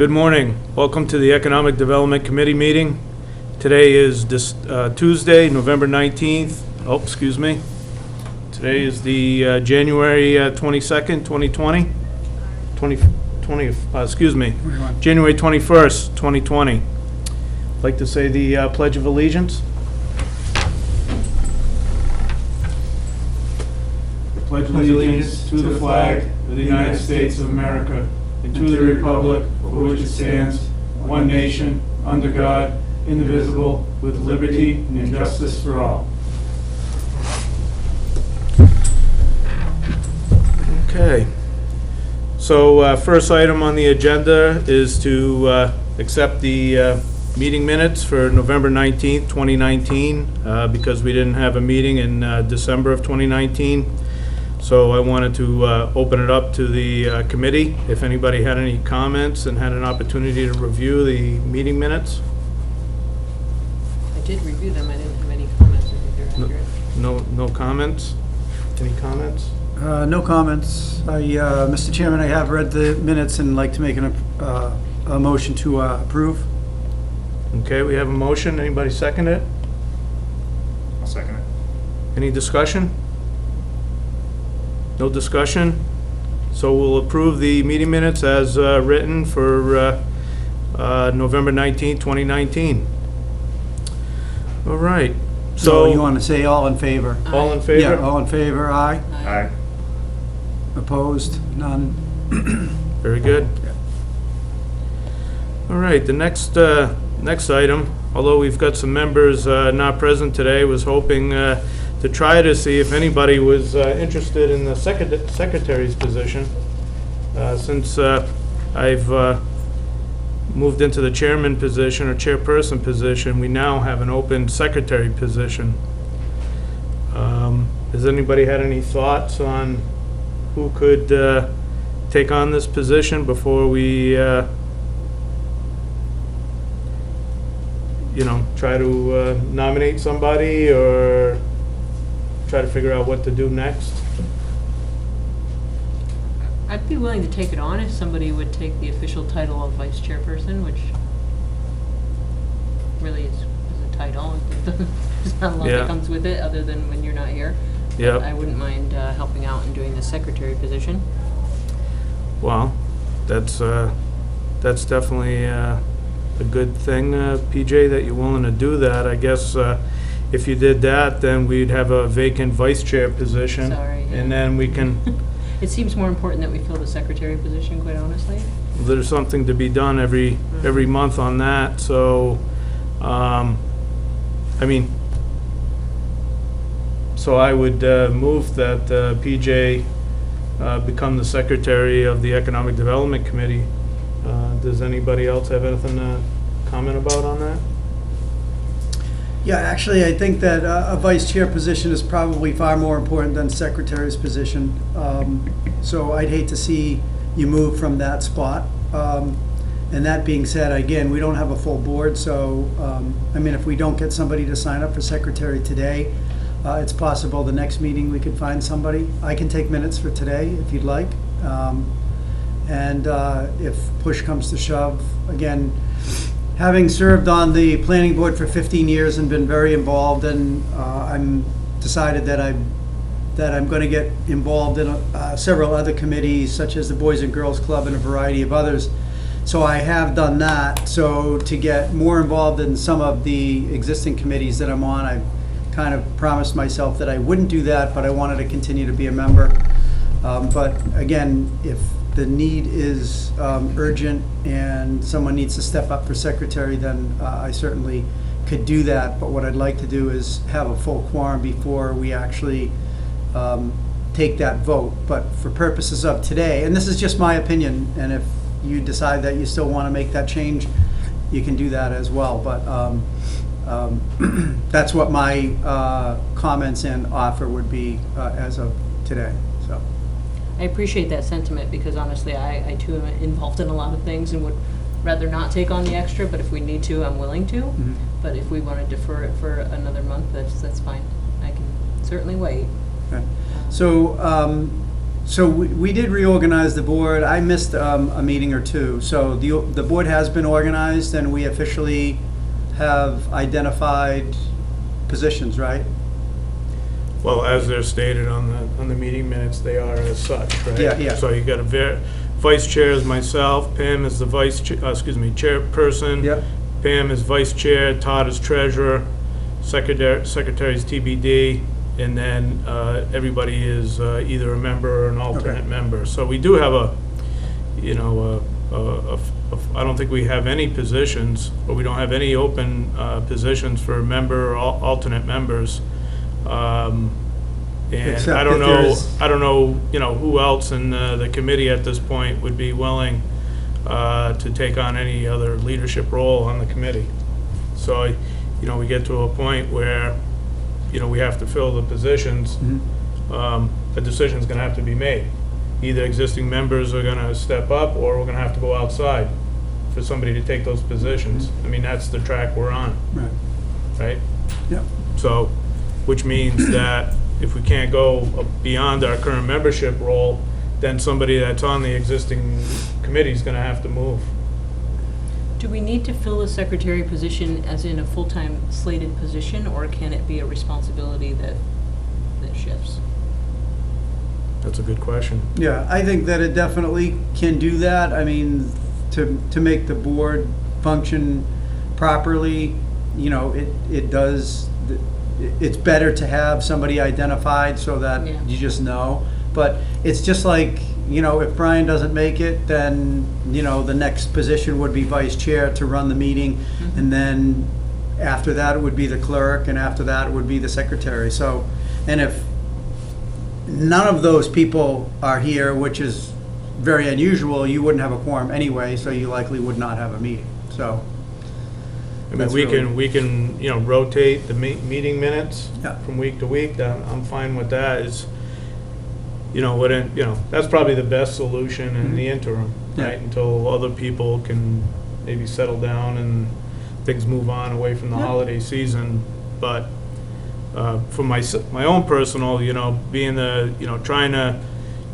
Good morning. Welcome to the Economic Development Committee meeting. Today is Tuesday, November 19th. Oh, excuse me. Today is the January 22nd, 2020. Excuse me. January 21st, 2020. I'd like to say the Pledge of Allegiance. I pledge allegiance to the flag of the United States of America and to the republic for which it stands, one nation, under God, indivisible, with liberty and justice for all. Okay. So first item on the agenda is to accept the meeting minutes for November 19th, 2019, because we didn't have a meeting in December of 2019. So I wanted to open it up to the committee, if anybody had any comments and had an opportunity to review the meeting minutes. I did review them. I didn't have any comments. I think they're accurate. No comments? Any comments? No comments. Mr. Chairman, I have read the minutes and like to make a motion to approve. Okay, we have a motion. Anybody second it? I'll second it. Any discussion? No discussion? So we'll approve the meeting minutes as written for November 19, 2019. All right. So you want to say all in favor? All in favor? Yeah, all in favor, aye. Aye. Opposed? None. Very good. All right, the next item, although we've got some members not present today, was hoping to try to see if anybody was interested in the secretary's position. Since I've moved into the chairman position or chairperson position, we now have an open secretary position. Has anybody had any thoughts on who could take on this position before we try to nominate somebody or try to figure out what to do next? I'd be willing to take it on if somebody would take the official title of vice chairperson, which really is a title. There's not a lot that comes with it other than when you're not here. Yeah. I wouldn't mind helping out and doing the secretary position. Well, that's definitely a good thing, PJ, that you're willing to do that. I guess if you did that, then we'd have a vacant vice chair position. Sorry. Yeah. And then we can... It seems more important that we fill the secretary position, quite honestly. There's something to be done every month on that. So, so I would move that PJ become the secretary of the Economic Development Committee. Does anybody else have anything to comment about on that? Yeah, actually, I think that a vice chair position is probably far more important than secretary's position. So I'd hate to see you move from that spot. And that being said, again, we don't have a full board, so if we don't get somebody to sign up for secretary today, it's possible the next meeting we could find somebody. I can take minutes for today if you'd like. And if push comes to shove, again, having served on the planning board for 15 years and been very involved, and I'm decided that I'm going to get involved in several other committees, such as the Boys and Girls Club and a variety of others. So I have done that. So to get more involved in some of the existing committees that I'm on, I kind of promised myself that I wouldn't do that, but I wanted to continue to be a member. But again, if the need is urgent and someone needs to step up for secretary, then I certainly could do that. But what I'd like to do is have a full quorum before we actually take that vote. But for purposes of today, and this is just my opinion, and if you decide that you still want to make that change, you can do that as well. But that's what my comments and offer would be as of today. So. I appreciate that sentiment because honestly, I too am involved in a lot of things and would rather not take on the extra, but if we need to, I'm willing to. Mm-hmm. But if we want to defer it for another month, that's fine. I can certainly wait. Okay. So So we did reorganize the board. I missed a meeting or two. So the board has been organized, and we officially have identified positions, right? Well, as they're stated on the meeting minutes, they are as such, right? Yeah. So you got a vice chair is myself, Pam is the chairperson. Yep. Pam is vice chair, Todd is treasurer, secretary's TBD, and then everybody is either a member or an alternate Okay. member. So we do have I don't think we have any positions, or we don't have any open positions for member or alternate members. And Except I don't that know, there's- who else in the committee at this point would be willing to take on any other leadership role on the committee. So, we get to a point where, we have to fill the positions. A decision's gonna have to be made. Either existing members are gonna step up, or we're gonna have to go outside for somebody to take those positions. I mean, that's the track we're on, Right. right? Yep. So, which means that if we can't go beyond our current membership role, then somebody that's on the existing committee is gonna have to move. Do we need to fill a secretary position as in a full-time slated position, or can it be a responsibility that shifts? That's a good question. Yeah, I think that it definitely can do that. I mean, to make the board function properly, it does, it's better to have somebody identified so that Yeah. you just know. But it's just like, if Brian doesn't make it, then, the next position would be vice chair to run the meeting. And then after that, it would be the clerk, and after that, it would be the secretary. So, and if none of those people are here, which is very unusual, you wouldn't have a quorum anyway, so you likely would not have a meeting, so. I mean, That's we really- can, rotate the meeting minutes Yeah. from week to week. I'm fine with that. That's probably the best solution in the interim, Yeah. right? Until other people can maybe settle down and things move on away from the Yeah. holiday season. But for my own personal, being trying to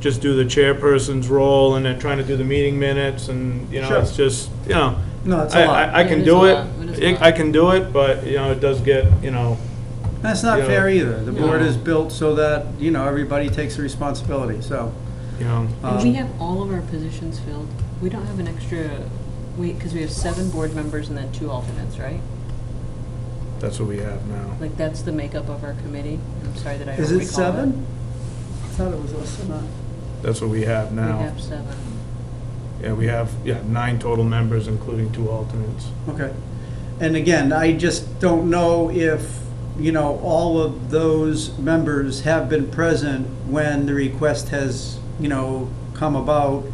just do the chairperson's role and then trying to do the meeting minutes, and, Sure. it's just, No, it's a lot. I can It is do a it. lot. It is a lot. I can do it, but, it does get, That's not Yeah. fair either. The board No. is built so that, everybody takes responsibility, so. And we have all of our positions filled. We don't have an extra, because we have 7 board members and then 2 alternates, right? that's what we have now. Like, that's the makeup of our committee. I'm sorry that I don't Is recall it 7? I thought it was less than that. That's what we have We now. have 7. Yeah, we have, 9 total members, including 2 alternates. Okay. And again, I just don't know if, all of those members have been present when the request has, come about,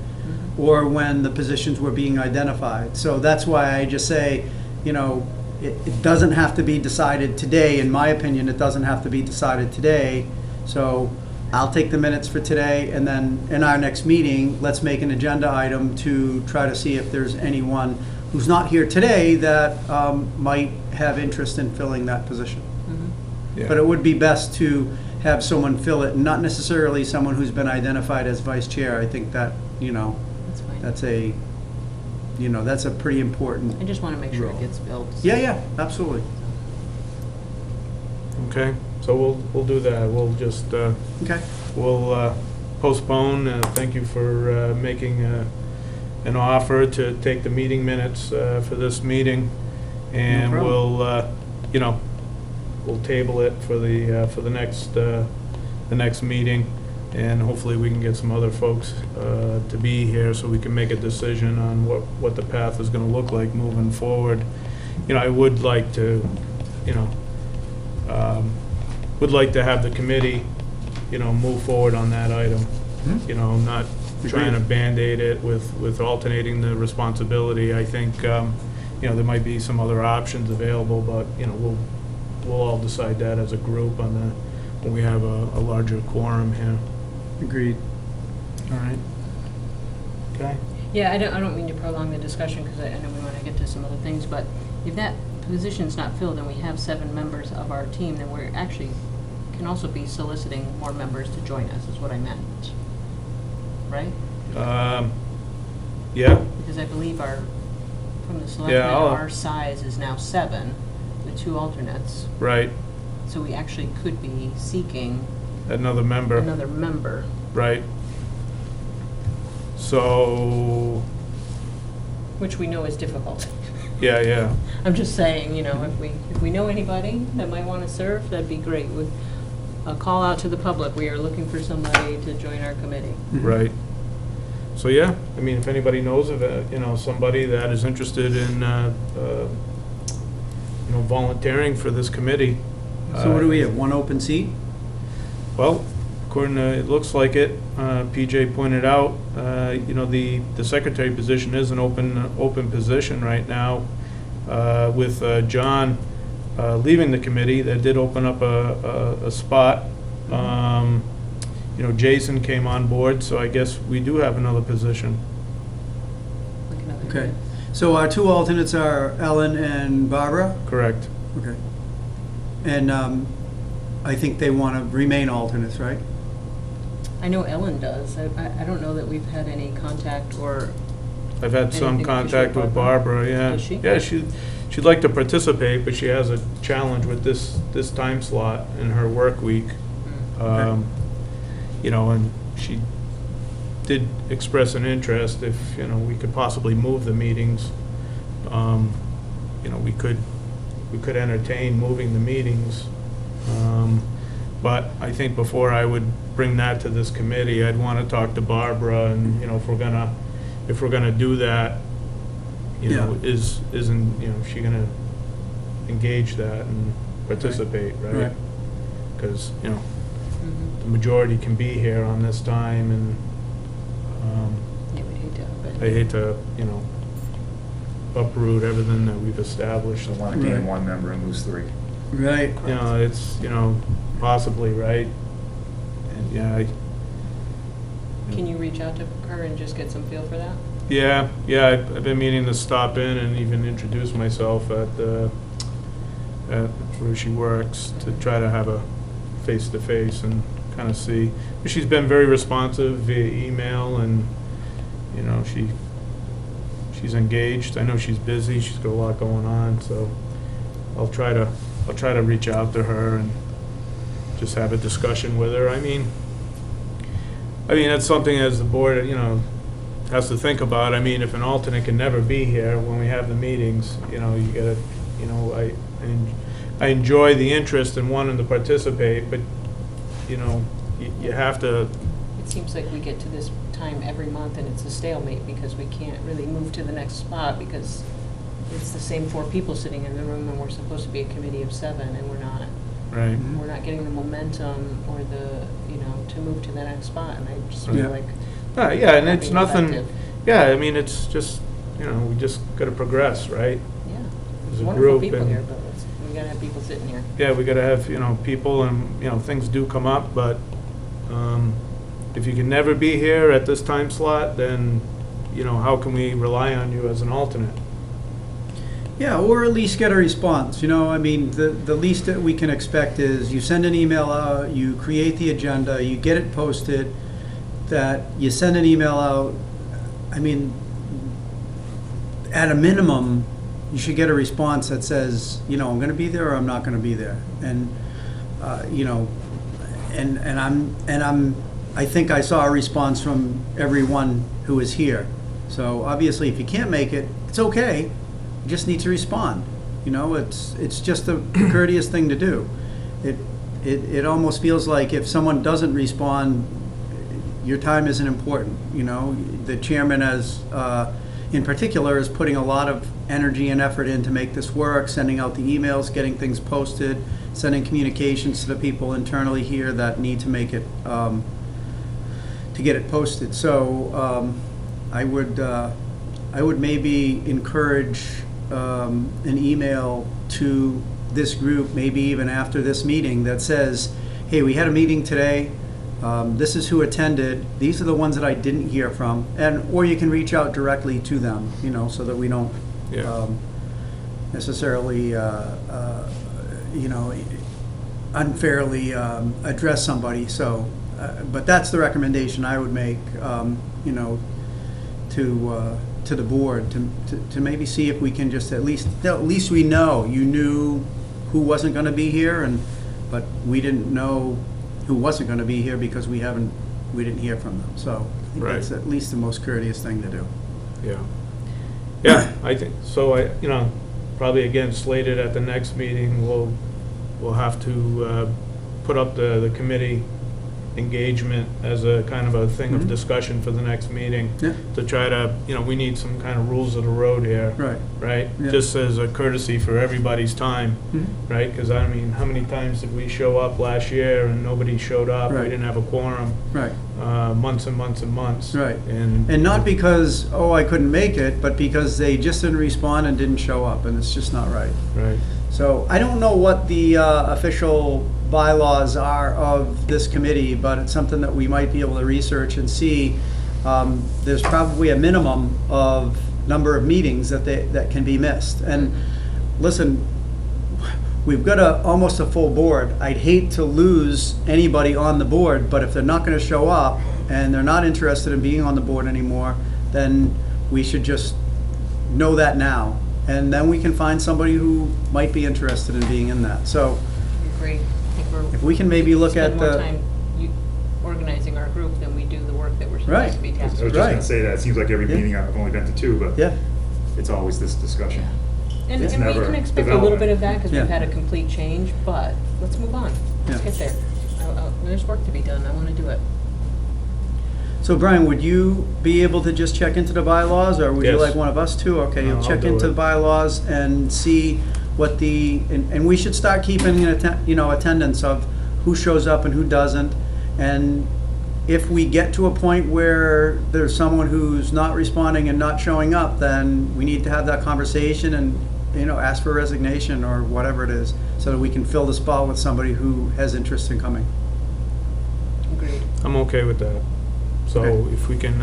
or when the positions were being identified. So that's why I just say, it doesn't have to be decided today. In my opinion, it doesn't have to be decided today. So I'll take the minutes for today, and then in our next meeting, let's make an agenda item to try to see if there's anyone who's not here today that might have interest in filling that position. Yeah. But it would be best to have someone fill it, not necessarily someone who's been identified as vice chair. I think that, That's fine. that's a pretty important. I just want to make sure Role. it gets filled. Yeah, absolutely. Okay, so we'll do that. We'll just, Okay. we'll postpone. Thank you for making an offer to take the meeting minutes for this meeting. And problem. we'll table it for the next meeting. And hopefully we can get some other folks to be here so we can make a decision on what the path is gonna look like moving forward. I would like to, would like to have the committee, move forward on that item. Not trying to Band-Aid it with alternating the responsibility. I think, there might be some other options available, but, we'll all decide that as a group when we have a larger quorum here. Agreed. All right. Okay. Yeah, I don't mean to prolong the discussion, because I know we want to get to some other things, but if that position's not filled and we have 7 members of our team, then we're actually, can also be soliciting more members to join us, is what I meant. right? Yeah, Because I believe from the Yeah, selectmen, I'll- our size is now 7 with 2 alternates. right, So we actually could be seeking another member, another member. right. So, Which we know is difficult. yeah, I'm just saying, if we know anybody that might want to serve, that'd be great. With a call out to the public, we are looking for somebody to join our committee. right. So, yeah, I mean, if anybody knows of, somebody that is interested in, volunteering for this committee. So what do we have, one open seat? Well, according to, it looks like it, PJ pointed out, the secretary position is an open position right now. With John leaving the committee, that did open up a spot. Jason came on board, so I guess we do have another position. Like another Okay. unit. So our 2 alternates are Ellen and Barbara? Correct. Okay. And I think they want to remain alternates, right? I know Ellen does. I don't know that we've had any contact or, I've had some Anything contact official with with Barbara? Barbara, yeah. Does she? Yeah, she'd like to participate, but she has a challenge with this time slot in her work week. Okay. And she did express an interest if, we could possibly move the meetings. We could entertain moving the meetings. But I think before I would bring that to this committee, I'd want to talk to Barbara and, if we're gonna do that, Yeah. isn't she gonna engage that and participate, right? Right. Because, Mhm. the majority can be here on this time, and Yeah, we'd hate to have I it. hate to, uproot everything that we've established. Don't want to Right. gain 1 member and lose 3. Right. It's, possibly, right? And, yeah, Can you reach out to her and just get some feel for that? yeah, I've been meaning to stop in and even introduce myself at where she works, to try to have a face-to-face and kind of see. She's been very responsive via email, and, she's engaged. I know she's busy, she's got a lot going on, so I'll try to reach out to her and just have a discussion with her. I mean, that's something as the board, has to think about. I mean, if an alternate can never be here when we have the meetings, you gotta, I enjoy the interest in wanting to participate, but, you have to, It seems like we get to this time every month and it's a stalemate because we can't really move to the next spot because it's the same 4 people sitting in the room and we're supposed to be a committee of 7 and we're not. right? We're not getting the momentum or to move to the next spot, and I just Yeah. feel like. Yeah, and not it's being nothing, effective. yeah, it's just, we just gotta progress, right? Yeah, As there's a wonderful group, people and- here, but we gotta have people sitting here. Yeah, we gotta have, people, and, things do come up, but, if you can never be here at this time slot, then, how can we rely on you as an alternate? Yeah, or at least get a response, the least that we can expect is you send an email out, you create the agenda, you get it posted, that you send an email out. At a minimum, you should get a response that says, I'm gonna be there or I'm not gonna be there. And, I think I saw a response from everyone who was here. So obviously, if you can't make it, it's okay. You just need to respond. It's just a courteous thing to do. It almost feels like if someone doesn't respond, your time isn't important. The chairman, in particular, is putting a lot of energy and effort in to make this work, sending out the emails, getting things posted, sending communications to the people internally here that need to make it, to get it posted. So I would maybe encourage an email to this group, maybe even after this meeting, that says, hey, we had a meeting today, this is who attended, these are the ones that I didn't hear from, or you can reach out directly to them, so that we don't Yeah. necessarily, unfairly address somebody. So but that's the recommendation I would make, you know, to the board, to maybe see if we can just at least we know, you knew who wasn't gonna be here, but we didn't know who wasn't gonna be here because we didn't hear from them. So I think Right. that's at least the most courteous thing to do. Yeah. Yeah, I think, so you know, probably again slated at the next meeting, we'll have to put up the committee engagement as a kind of a thing of discussion for the next meeting. Yeah. To try to, you know, we need some kind of rules of the road here. Right. Right? Yeah. Just as a courtesy for everybody's time, right? Because I mean, how many times did we show up last year and nobody showed up? We Right. didn't have a quorum. Right. Months and months and months. Right. And not because, oh, I couldn't make it, but because they just didn't respond and didn't show up, and it's just not right. Right. So I don't know what the official bylaws are of this committee, but it's something that we might be able to research and see. There's probably a minimum of number of meetings that can be missed. And listen, we've got almost a full board. I'd hate to lose anybody on the board, but if they're not going to show up and they're not interested in being on the board anymore, then we should just know that now. And then we can find somebody who might be interested in being in that. So I agree. I think we're. if we can maybe look at spend more the, time organizing our group than we do the work that we're Right. supposed to be I was tasked just with. gonna Right. say that, it seems like every Yeah. meeting, I've only been to two, but yeah, it's always this discussion. And It's we never can expect a little development. bit of that because Yeah. we've had a complete change, but let's move on. Let's Yeah. get there. There's work to be done. I want to do it. So Brian, would you be able to just check into the bylaws, or would you Yes. like one of us to? Okay, No, you'll I'll check do into it. the bylaws and see what and we should start keeping attendance of who shows up and who doesn't. And if we get to a point where there's someone who's not responding and not showing up, then we need to have that conversation and, ask for resignation or whatever it is, so that we can fill the spot with somebody who has interest in coming. Agreed. I'm okay with that. So Okay. if we can,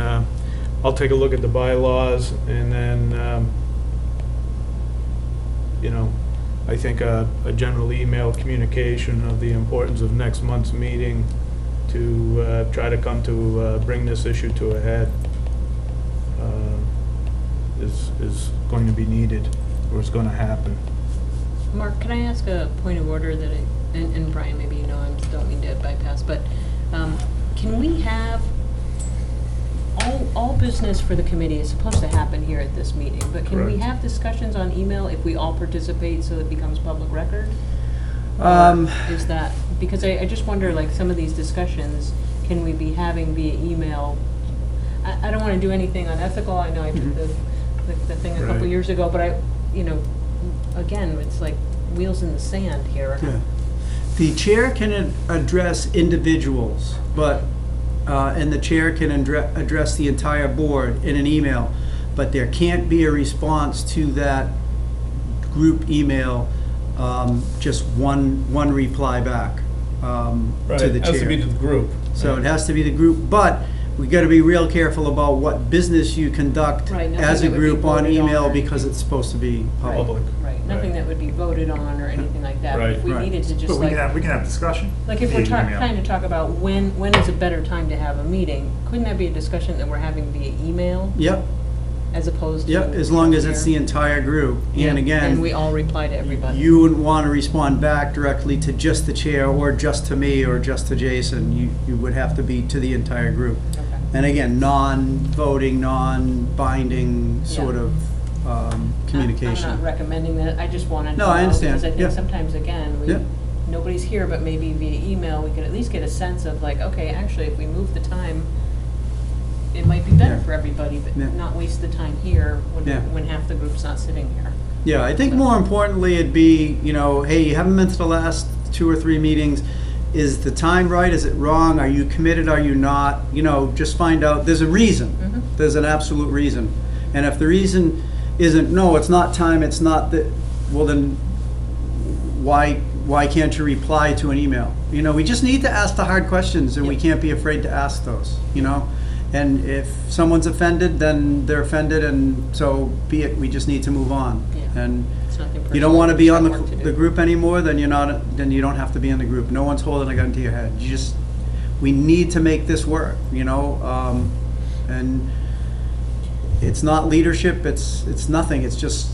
I'll take a look at the bylaws and then, I think a general email communication of the importance of next month's meeting to try to come to bring this issue to a head is going to be needed, or is going to happen. Mark, can I ask a point of order that and Brian, maybe you know, I don't mean to bypass, but can we have all business for the committee is supposed to happen here at this meeting, but can we Correct. have discussions on email if we all participate so it becomes public record? Is that, because I just wonder, like, some of these discussions, can we be having via email? I don't want to do anything unethical. I know I did the thing a couple Right. years ago, but again, it's like wheels in the sand here. Yeah. The chair can address individuals, but, and the chair can address the entire board in an email, but there can't be a response to that group email, just one reply back to the It has to be to chair. the group. So it has to be the group, but we gotta be real careful about what business you conduct Right, nothing as a that would be group on voted on email, or because anything. it's supposed to be public. Public. Right, nothing that would be voted on or anything like that. But Right. if we Right. needed to just But we like, can have discussion. like if we're via email. trying to talk about when is a better time to have a meeting, couldn't that be a discussion that we're having via email Yep, as opposed to? yep, as long as it's the here? entire group. Yeah, And again, and we all reply to everybody. you wouldn't want to respond back directly to just the chair or just to me or just to Jason. You would have to be to the entire group. Okay. And again, non-voting, non-binding sort Yeah. of communication. I'm not recommending that, I just wanted to know. No, I understand. Because I Yeah. think sometimes, again, Yeah. nobody's here, but maybe via email, we could at least get a sense of like, okay, actually, if we move the time, it might be better Yeah. for everybody, but Yeah. not waste the time here Yeah. when half the group's not sitting here. Yeah, I think more importantly, it'd be, hey, you haven't been to the last 2 or 3 meetings. Is the time right? Is it wrong? Are you committed? Are you not? Just find out. There's a reason. Mhm. There's an absolute reason. And if the reason isn't, no, it's not time, it's not that, well then, why can't you reply to an email? We just need to ask the hard questions, and we Yep. can't be afraid to ask those, And if someone's offended, then they're offended, and so be it. We just need to move on. Yeah. And It's nothing you don't personal, want to we be just on got work to do. the group anymore, then you don't have to be in the group. No one's holding a gun to your head. we need to make this work, you know? And it's not leadership, it's nothing, it's just,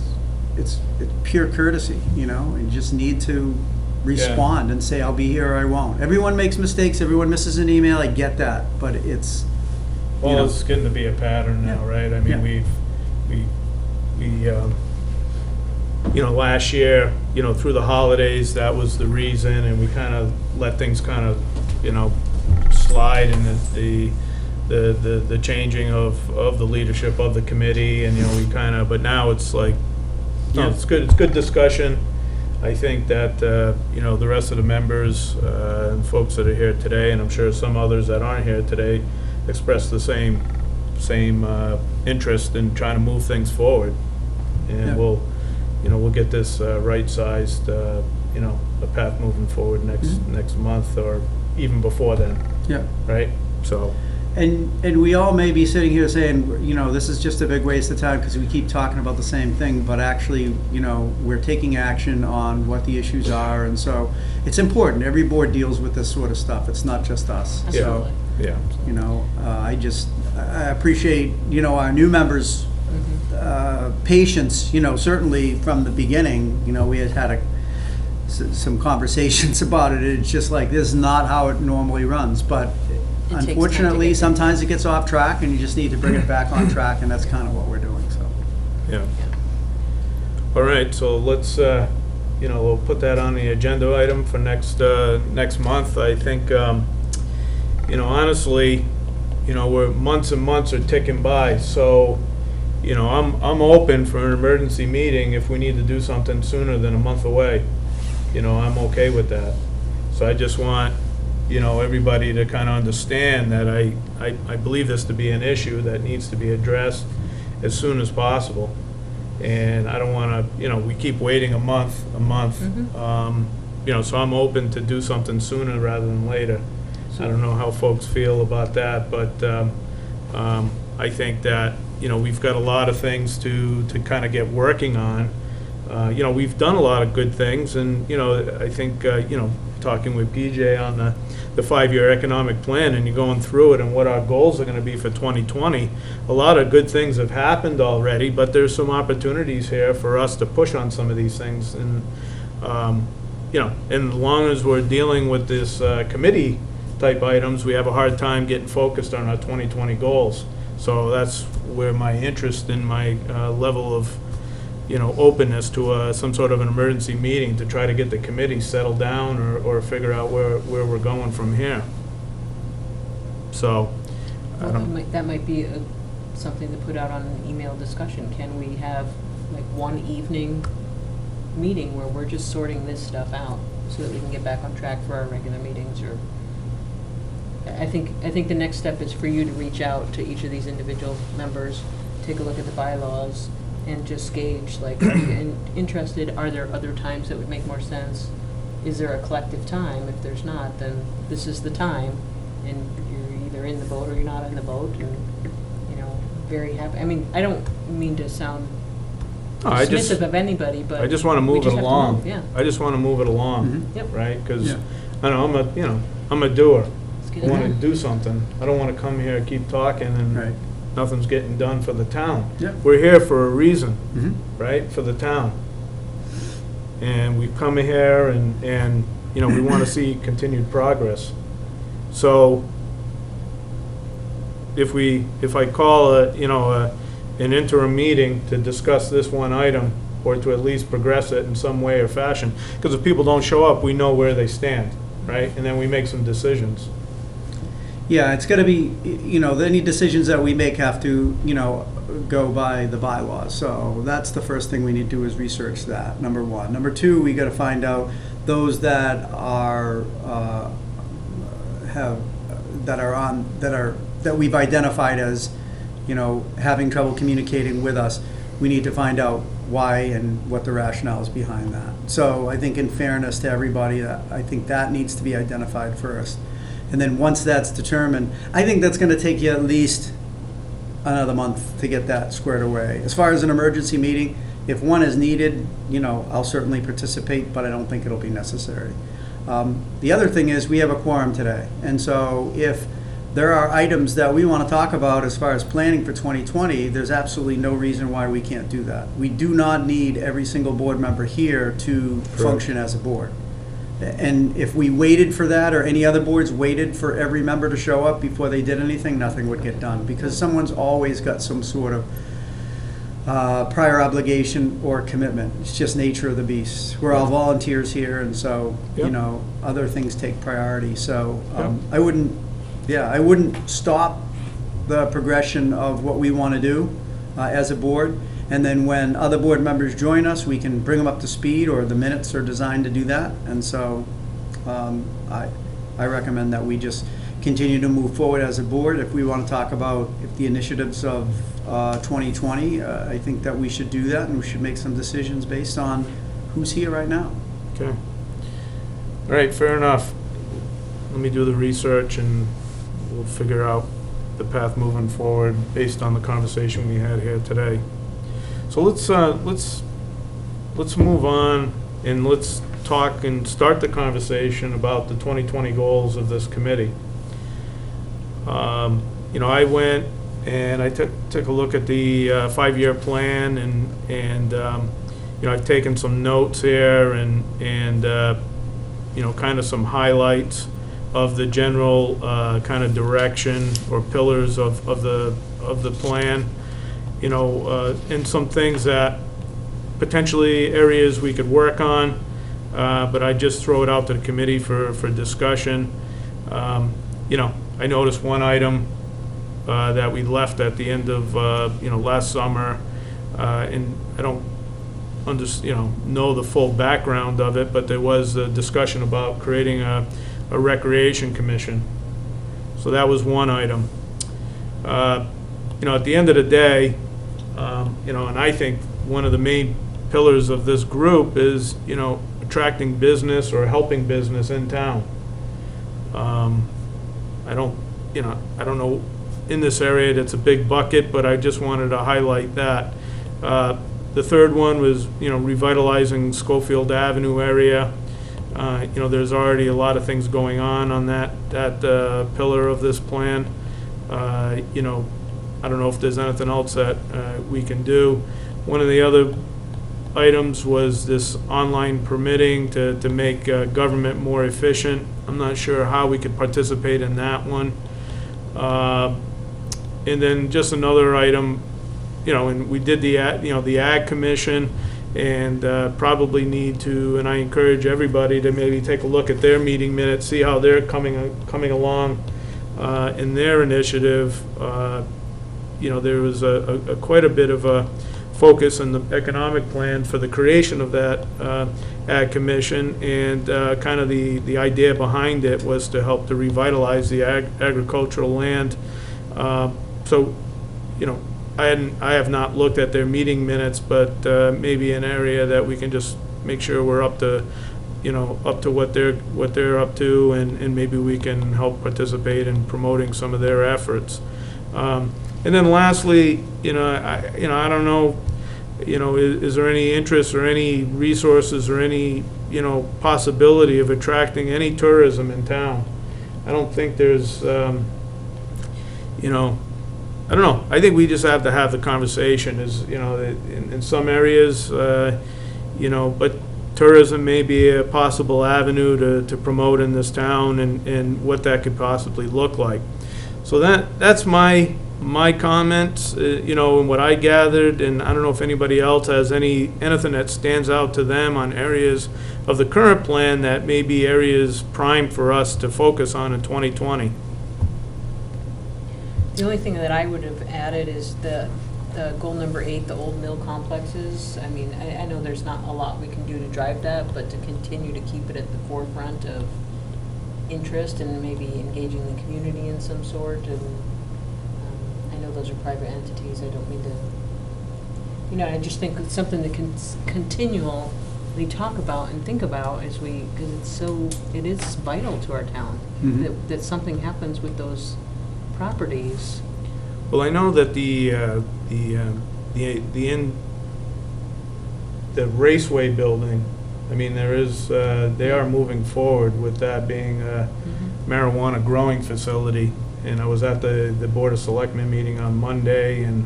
it's pure courtesy, you know? You just need to respond and say, I'll be here or I won't. Everyone makes mistakes, everyone misses an email, I get that, but it's, Well, you know, it's getting to be a pattern now, Yeah. right? I mean, Yeah. you know, last year, you know, through the holidays, that was the reason, and we kind of let things kind of, you know, slide in the changing of the leadership of the committee, and, you know, we kind of, but now it's like, no, Yeah. it's good discussion. I think that, you know, the rest of the members and folks that are here today, and I'm sure some others that aren't here today, express the same interest in trying to move things forward. And Yeah. we'll, you know, we'll get this right-sized, you know, a path moving forward next month or even before then, yeah. right? So, And we all may be sitting here saying, you know, this is just a big waste of time because we keep talking about the same thing, but actually, you know, we're taking action on what the issues are, and so it's important. Every board deals with this sort of stuff. It's not just us. Absolutely. yeah. You know, I appreciate, you know, our new members' patience, you know, certainly from the beginning. You know, we had some conversations about it. It's just like, this is not how it normally runs, but It takes time to unfortunately, get sometimes it gets off track and you just need to bring it back on track, and that's kind of what we're doing, so. Yeah. All right, so let's, you know, we'll put that on the agenda item for next month. I think, you know, honestly, you know, we're months and months are ticking by, so, you know, I'm open for an emergency meeting if we need to do something sooner than a month away. You know, I'm okay with that. So I just want, you know, everybody to kind of understand that I believe this to be an issue that needs to be addressed as soon as possible. And I don't want to, you know, we keep waiting a month. You know, so I'm open to do something sooner rather than later. I don't know how folks feel about that, but I think that, you know, we've got a lot of things to kind of get working on. You know, we've done a lot of good things, and, you know, I think, you know, talking with PJ on the 5-year economic plan, and you're going through it and what our goals are going to be for 2020, a lot of good things have happened already, but there's some opportunities here for us to push on some of these things. And, you know, and as long as we're dealing with this committee type items, we have a hard time getting focused on our 2020 goals. So that's where my interest in my level of, you know, openness to some sort of an emergency meeting to try to get the committee settled down or figure out where we're going from here. So, I Well, don't, that might be something to put out on an email discussion. Can we have like one evening meeting where we're just sorting this stuff out so that we can get back on track for our regular meetings? Or I think the next step is for you to reach out to each of these individual members, take a look at the bylaws, and just gauge, like, are you interested? Are there other times that would make more sense? Is there a collective time? If there's not, then this is the time, and you're either in the boat or you're not in the boat, and, you know, very happy. I mean, I don't mean to sound I just- dismissive of anybody, but I just want to we move it just have to along. move, yeah. I just want to move it along, Yep. right? Because, Yeah. I know, I'm a doer. Let's get I it want to done. do something. I don't want to come here and keep talking and Right. nothing's getting done for the town. Yeah. We're here for a reason, Mhm. right, for the town. And we've come here and, you know, we want to see continued progress. So if I call an interim meeting to discuss this one item, or to at least progress it in some way or fashion, because if people don't show up, we know where they stand, right? And then we make some decisions. Yeah, it's gotta be, you know, any decisions that we make have to, you know, go by the bylaws. So that's the first thing we need to do, is research that, number one. Number two, we gotta find out those that are, that we've identified as, you know, having trouble communicating with us. We need to find out why and what the rationale is behind that. So I think, in fairness to everybody, I think that needs to be identified first. And then once that's determined, I think that's gonna take you at least another month to get that squared away. As far as an emergency meeting, if one is needed, you know, I'll certainly participate, but I don't think it'll be necessary. The other thing is, we have a quorum today, and so if there are items that we want to talk about as far as planning for 2020, there's absolutely no reason why we can't do that. We do not need every single board member here to function as a board. And if we waited for that, or any other boards waited for every member to show up before they did anything, nothing would get done, because someone's always got some sort of prior obligation or commitment. It's just nature of the beast. We're all volunteers here, and so, Yep. you know, other things take priority. So Yep. I wouldn't stop the progression of what we want to do as a board. And then when other board members join us, we can bring them up to speed, or the minutes are designed to do that. And so I recommend that we just continue to move forward as a board. If we want to talk about the initiatives of 2020, I think that we should do that, and we should make some decisions based on who's here right now. Okay. All right, fair enough. Let me do the research and we'll figure out the path moving forward based on the conversation we had here today. So let's move on and let's talk and start the conversation about the 2020 goals of this committee. You know, I went and I took a look at the 5-year plan, and you know, I've taken some notes here and you know, kind of some highlights of the general kind of direction or pillars of the plan. You know, and some things that potentially areas we could work on, but I just throw it out to the committee for discussion. You know, I noticed one item that we left at the end of you know, last summer, and I don't know the full background of it, but there was a discussion about creating a recreation commission. So that was one item. You know, at the end of the day, you know, and I think one of the main pillars of this group is, you know, attracting business or helping business in town. I don't know, in this area, that's a big bucket, but I just wanted to highlight that. The third one was, you know, revitalizing Schofield Avenue area. You know, there's already a lot of things going on that pillar of this plan. You know, I don't know if there's anything else that we can do. One of the other items was this online permitting to make government more efficient. I'm not sure how we could participate in that one. And then just another item, you know, and we did the Ag Commission, and probably need to, and I encourage everybody to maybe take a look at their meeting minutes, see how they're coming along in their initiative. You know, there was a quite a bit of a focus in the economic plan for the creation of that Ag Commission, and kind of the idea behind it was to help to revitalize the agricultural land. So, you know, I have not looked at their meeting minutes, but maybe an area that we can just make sure we're up to, you know, up to what they're up to, and maybe we can help participate in promoting some of their efforts. And then lastly, you know, I don't know, you know, is there any interest or any resources or any, you know, possibility of attracting any tourism in town? I don't think there's, you know, I don't know. I think we just have to have the conversation. Is, you know, in some areas, you know, but tourism may be a possible avenue to promote in this town, and what that could possibly look like. So that's my comments, you know, and what I gathered, and I don't know if anybody else has anything that stands out to them on areas of the current plan that may be areas prime for us to focus on in 2020. The only thing that I would have added is the goal number 8, the old mill complexes. I mean, I know there's not a lot we can do to drive that, but to continue to keep it at the forefront of interest and maybe engaging the community in some sort. And I know those are private entities. I don't mean to, you know, I just think it's something to continually talk about and think about as because it is vital to our town, Mm-hmm. that something happens with those properties. Well, I know that the raceway building I mean, there is, they are moving forward with that being a marijuana growing facility. And I was at the Board of Selectmen meeting on Monday, and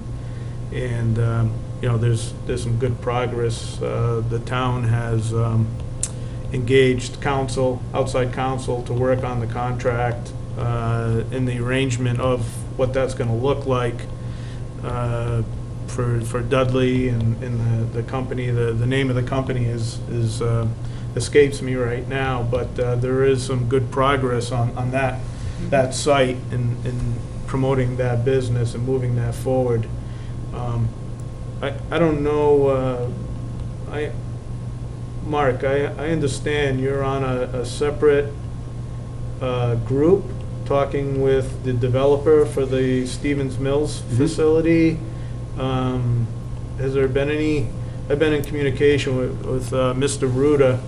you know, there's some good progress. The town has engaged counsel, outside counsel, to work on the contract in the arrangement of what that's going to look like for Dudley and the company. The name of the company is escapes me right now, but there is some good progress on that site in promoting that business and moving that forward. I don't know, Mark, I understand you're on a separate group talking with the developer for the Stevens Mills facility. Has there been any, I've been in communication with Mr. Ruda,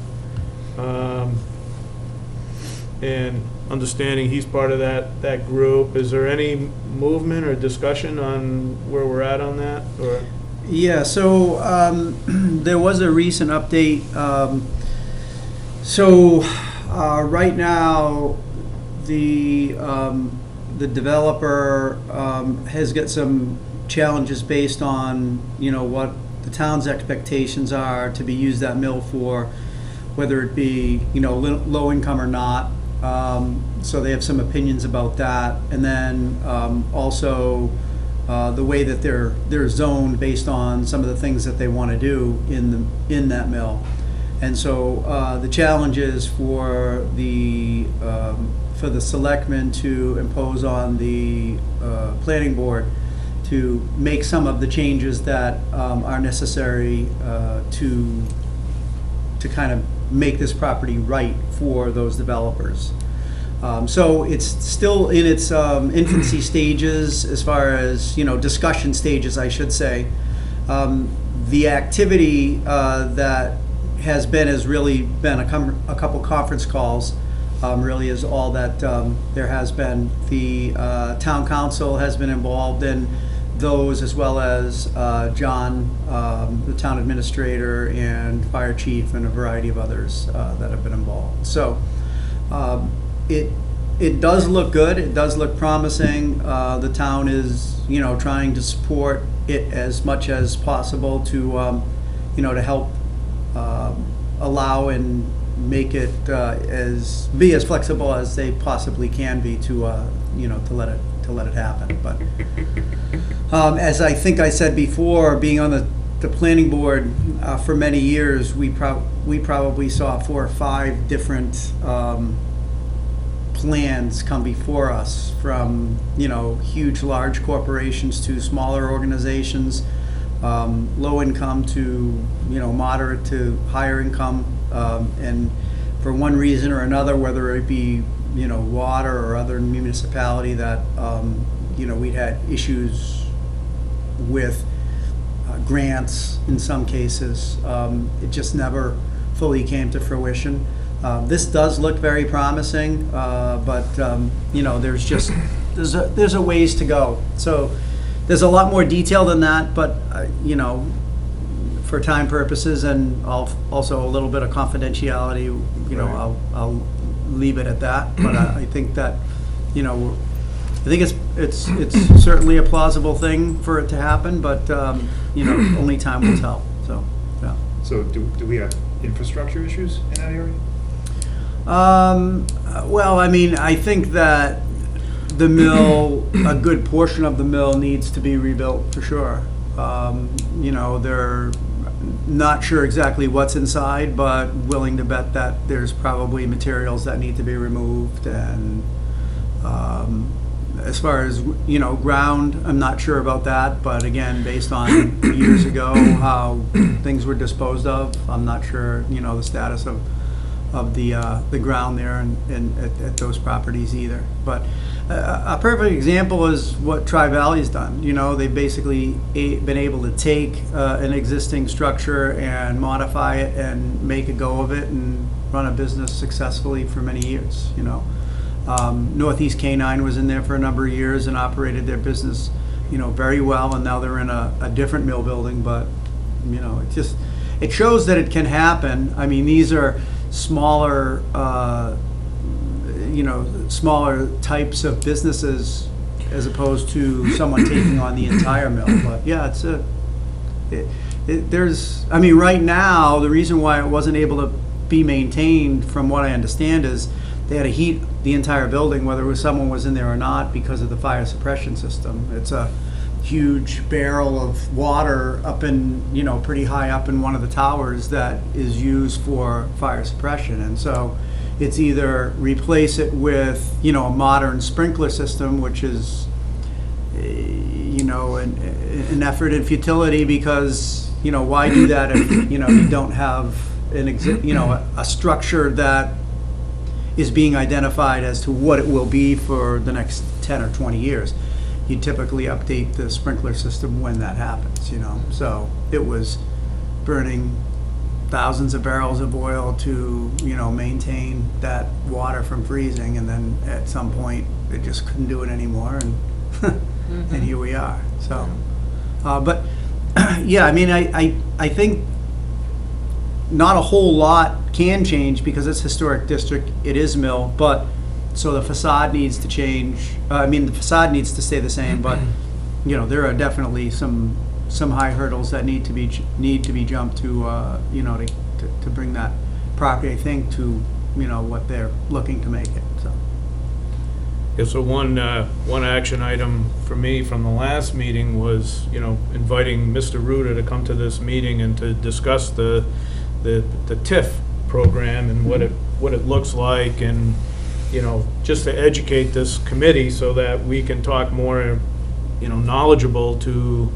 and understanding he's part of that group. Is there any movement or discussion on where we're at on that, or? Yeah, so there was a recent update. Right now, the developer has got some challenges based on, you know, what the town's expectations are to be used that mill for, whether it be, you know, low income or not. So they have some opinions about that, and then also the way that they're zoned based on some of the things that they want to do in that mill. And so the challenge is for the selectmen to impose on the planning board to make some of the changes that are necessary to kind of make this property right for those developers. So it's still in its infancy stages, as far as, you know, discussion stages, I should say. The activity that has really been a couple conference calls, really is all that there has been. The town council has been involved in those, as well as John, the town administrator, and fire chief, and a variety of others that have been involved. So it does look good. It does look promising. The town is, you know, trying to support it as much as possible to, you know, to help allow and make it be as flexible as they possibly can be to, you know, to let it happen. But as I think I said before, being on the planning board for many years, we probably saw 4 or 5 different plans come before us, from, you know, huge, large corporations to smaller organizations, low income to, you know, moderate to higher income, and for one reason or another, whether it be, you know, water or other municipality, that you know, we'd had issues with grants in some cases. It just never fully came to fruition. This does look very promising, but you know, there's a ways to go. So there's a lot more detail than that, but you know, for time purposes and also a little bit of confidentiality, you know, I'll leave it at that. But I think that, you know, I think it's certainly a plausible thing for it to happen, but you know, only time will tell. So yeah. So do we have infrastructure issues in that area? Well, I mean, I think that the mill, a good portion of the mill, needs to be rebuilt for sure. You know, they're not sure exactly what's inside, but willing to bet that there's probably materials that need to be removed. And as far as, you know, ground, I'm not sure about that, but again, based on years ago how things were disposed of, I'm not sure, you know, the status of the ground there and at those properties either. But a perfect example is what Tri-Valley's done. You know, they've basically been able to take an existing structure and modify it and make a go of it and run a business successfully for many years, you know. Northeast Canine was in there for a number of years and operated their business, you know, very well, and now they're in a different mill building. But, you know, it shows that it can happen. I mean, these are smaller, smaller types of businesses as opposed to someone taking on the entire mill. But yeah, I mean, right now, the reason why it wasn't able to be maintained, from what I understand, is they had to heat the entire building, whether someone was in there or not, because of the fire suppression system. It's a huge barrel of water up in, pretty high up in one of the towers that is used for fire suppression. And so it's either replace it with, a modern sprinkler system, which is, an effort in futility, because, why do that if, you don't have a structure that is being identified as to what it will be for the next 10 or 20 years. You typically update the sprinkler system when that happens, So it was burning thousands of barrels of oil to, maintain that water from freezing, and then at some point it just couldn't do it anymore, and and here we are. So, but yeah, I mean, I think not a whole lot can change because it's historic district, it is mill, but so the facade needs to change. I mean, the facade needs to stay the same, but there are definitely some high hurdles that need to be jumped to to bring that property, I think, to what they're looking to make it. So. Yeah, so one action item for me from the last meeting was, inviting Mr. Ruda to come to this meeting and to discuss the TIF program and what it looks like, and just to educate this committee so that we can talk more, knowledgeable to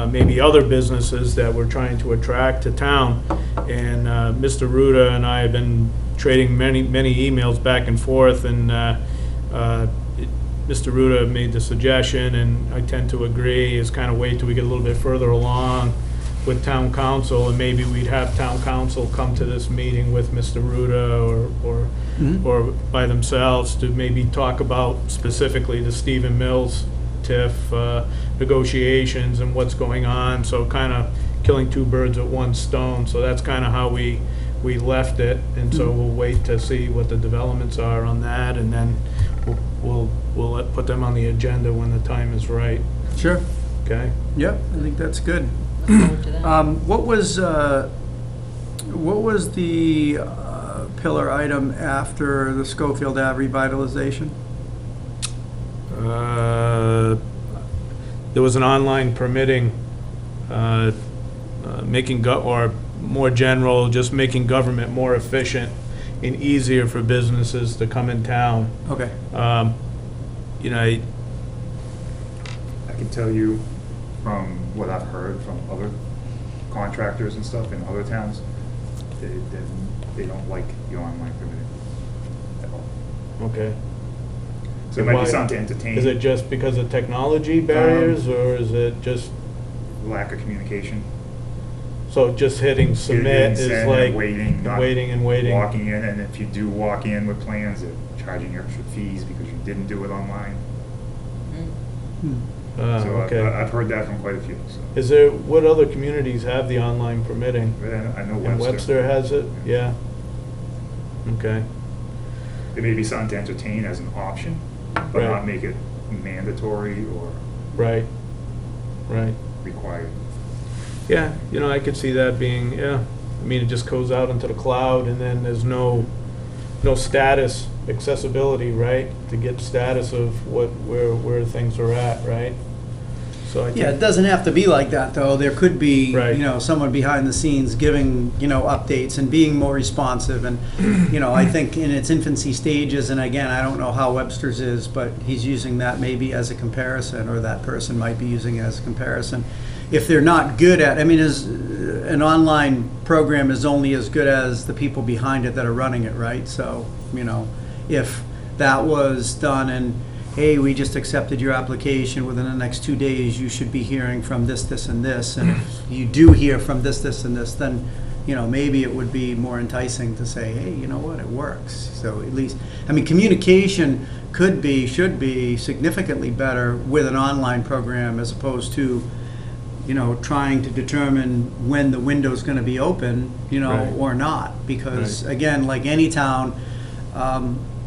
maybe other businesses that we're trying to attract to town. And Mr. Ruda and I have been trading many emails back and forth, and Mr. Ruda made the suggestion, and I tend to agree, is kind of wait till we get a little bit further along with town council, and maybe we'd have town council come to this meeting with Mr. Ruda or by themselves to maybe talk about specifically the Stephen Mills TIF negotiations and what's going on. So kind of killing two birds with one stone. So that's kind of how we left it, and so we'll wait to see what the developments are on that, and then we'll put them on the agenda when the time is right. Sure. Okay. Yep, I think that's good. Look forward to that. What was the pillar item after the Schofield Ave revitalization? There was an online permitting, making or more general, just making government more efficient and easier for businesses to come in town. Okay. I can tell you from what I've heard from other contractors and stuff in other towns, they don't like the online permitting at all. Okay. So it might be something to entertain. Is it just because of technology barriers, or is it just lack of communication? so just hitting submit is Send like and waiting, not waiting and waiting? walking in, and if you do walk in with plans, they're charging you extra fees because you didn't do it online. So Okay. I've heard that from quite a few. So. Is there, what other communities have the online permitting? I know And Webster has it? Yeah. Okay. It may be something to entertain as an option, but Right. not make it mandatory or Right. Right. required. Yeah, I could see that being, yeah. I mean, it just goes out into the cloud, and then there's no status accessibility, right? To get status of where things are at, right? So I think. Yeah, it doesn't have to be like that, though. There could be, Right. someone behind the scenes giving, updates and being more responsive. And, I think in its infancy stages, and again, I don't know how Webster's is, but he's using that maybe as a comparison, or that person might be using it as a comparison. If they're not good at, an online program is only as good as the people behind it that are running it, right? So, if that was done and, hey, we just accepted your application, within the next 2 days, you should be hearing from this, this, and this. And if you do hear from this, this, and this, then, maybe it would be more enticing to say, hey, you know what, it works. So at least, communication should be significantly better with an online program as opposed to, trying to determine when the window's gonna be open, Right. or not. Because, Right. again, like any town,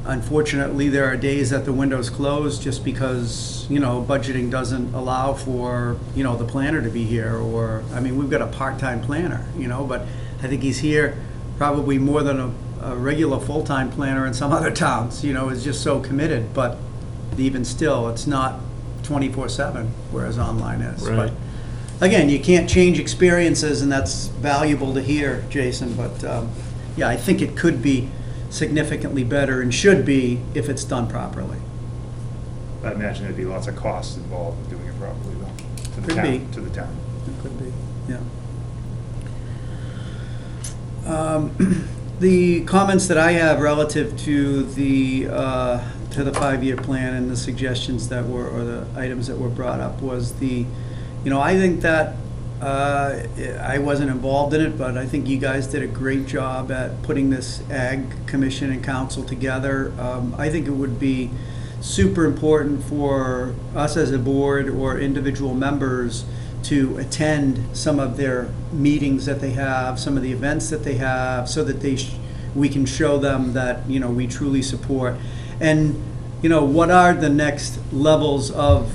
unfortunately, there are days that the window's closed just because, budgeting doesn't allow for, the planner to be here, or, I mean, we've got a part-time planner, but I think he's here probably more than a regular full-time planner in some other towns, is just so committed, but even still, it's not 24/7, whereas online is. Right. But again, you can't change experiences, and that's valuable to hear, Jason, but, yeah, I think it could be significantly better and should be if it's done properly. I imagine there'd be lots of costs involved in doing it properly, though, to the Could town, be. to the town. It could be, yeah. The comments that I have relative to the 5-year plan and the suggestions that were, or the items that were brought up was I think that, I wasn't involved in it, but I think you guys did a great job at putting this Ag Commission and Council together. I think it would be super important for us as a board or individual members to attend some of their meetings that they have, some of the events that they have, so that we can show them that, we truly support. And, what are the next levels of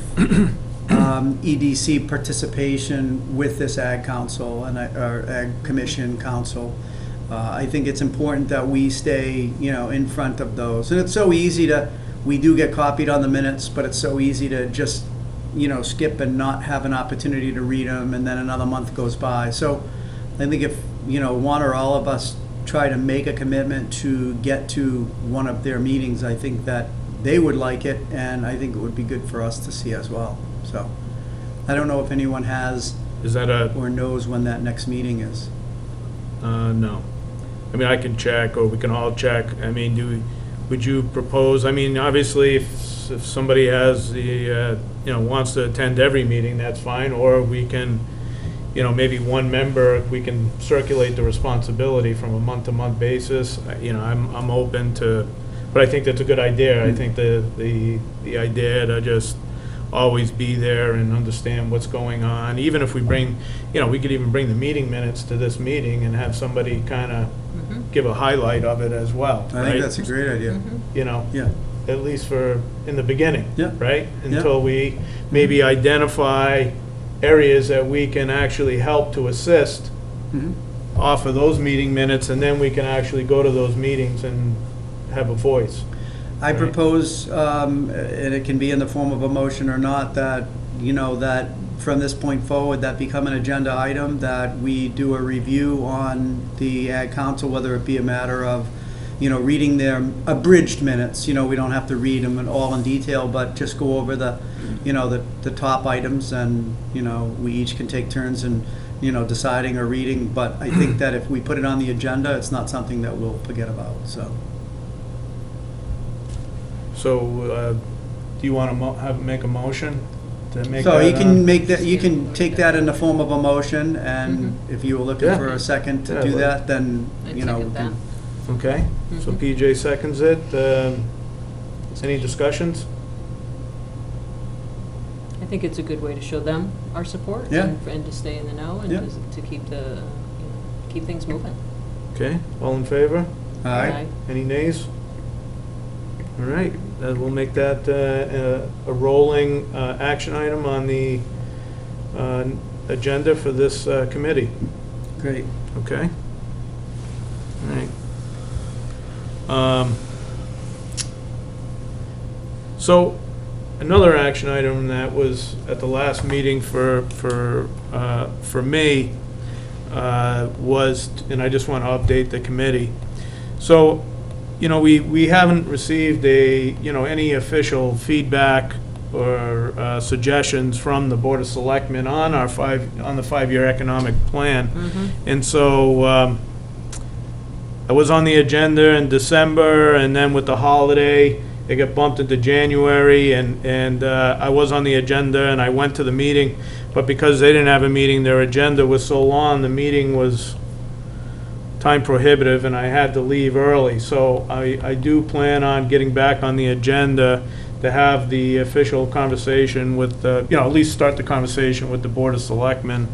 EDC participation with this Ag Council and our Ag Commission Council? I think it's important that we stay, in front of those. And it's so easy we do get copied on the minutes, but it's so easy to just, skip and not have an opportunity to read them, and then another month goes by. So I think if, one or all of us try to make a commitment to get to one of their meetings, I think that they would like it, and I think it would be good for us to see as well. So I don't know if anyone has Is that or knows when that next meeting is. no. I mean, I can check, or we can all check. I mean, would you propose, I mean, obviously, if somebody has the, wants to attend every meeting, that's fine, or we can, maybe one member, we can circulate the responsibility from a month-to-month basis. I'm open to, but I think that's a good idea. I think the idea to just always be there and understand what's going on, even if we bring, we could even bring the meeting minutes to this meeting and have somebody kind of give a highlight of it as well, I right? think that's a great idea. Yeah, at least in the beginning, Yeah. right? Yeah. Until we maybe identify areas that we can actually help to assist Mhm. off of those meeting minutes, and then we can actually go to those meetings and have a voice. I Right. propose, and it can be in the form of a motion or not, that, that from this point forward, that become an agenda item, that we do a review on the Ag Council, whether it be a matter of, reading their abridged minutes. We don't have to read them all in detail, but just go over the top items, and, we each can take turns in, deciding or reading. But I think that if we put it on the agenda, it's not something that we'll forget about, so. So, do you want to make a motion to make So that? you can make that, you can take that in the form of a motion, and if you were looking Yeah. for a second to Yeah, do but- that, then, I'd we second that. can. Okay, so Mhm. PJ seconds it. Any discussions? I think it's a good way to show them our support. Yeah. And to stay in the know, and Yeah. to keep keep things moving. Okay, all in favor? All right. Any nays? All right, we'll make that a rolling action item on the agenda for this committee. Great. Okay? All right. So, another action item that was at the last meeting for me was, and I just want to update the committee. So, we haven't received any official feedback or suggestions from the Board of Selectmen on the 5-year economic plan. And so, I was on the agenda in December, and then with the holiday, it got bumped into January, and I was on the agenda, and I went to the meeting, but because they didn't have a meeting, their agenda was so long, the meeting was time prohibitive, and I had to leave early. So I do plan on getting back on the agenda to have the official conversation with, at least start the conversation with the Board of Selectmen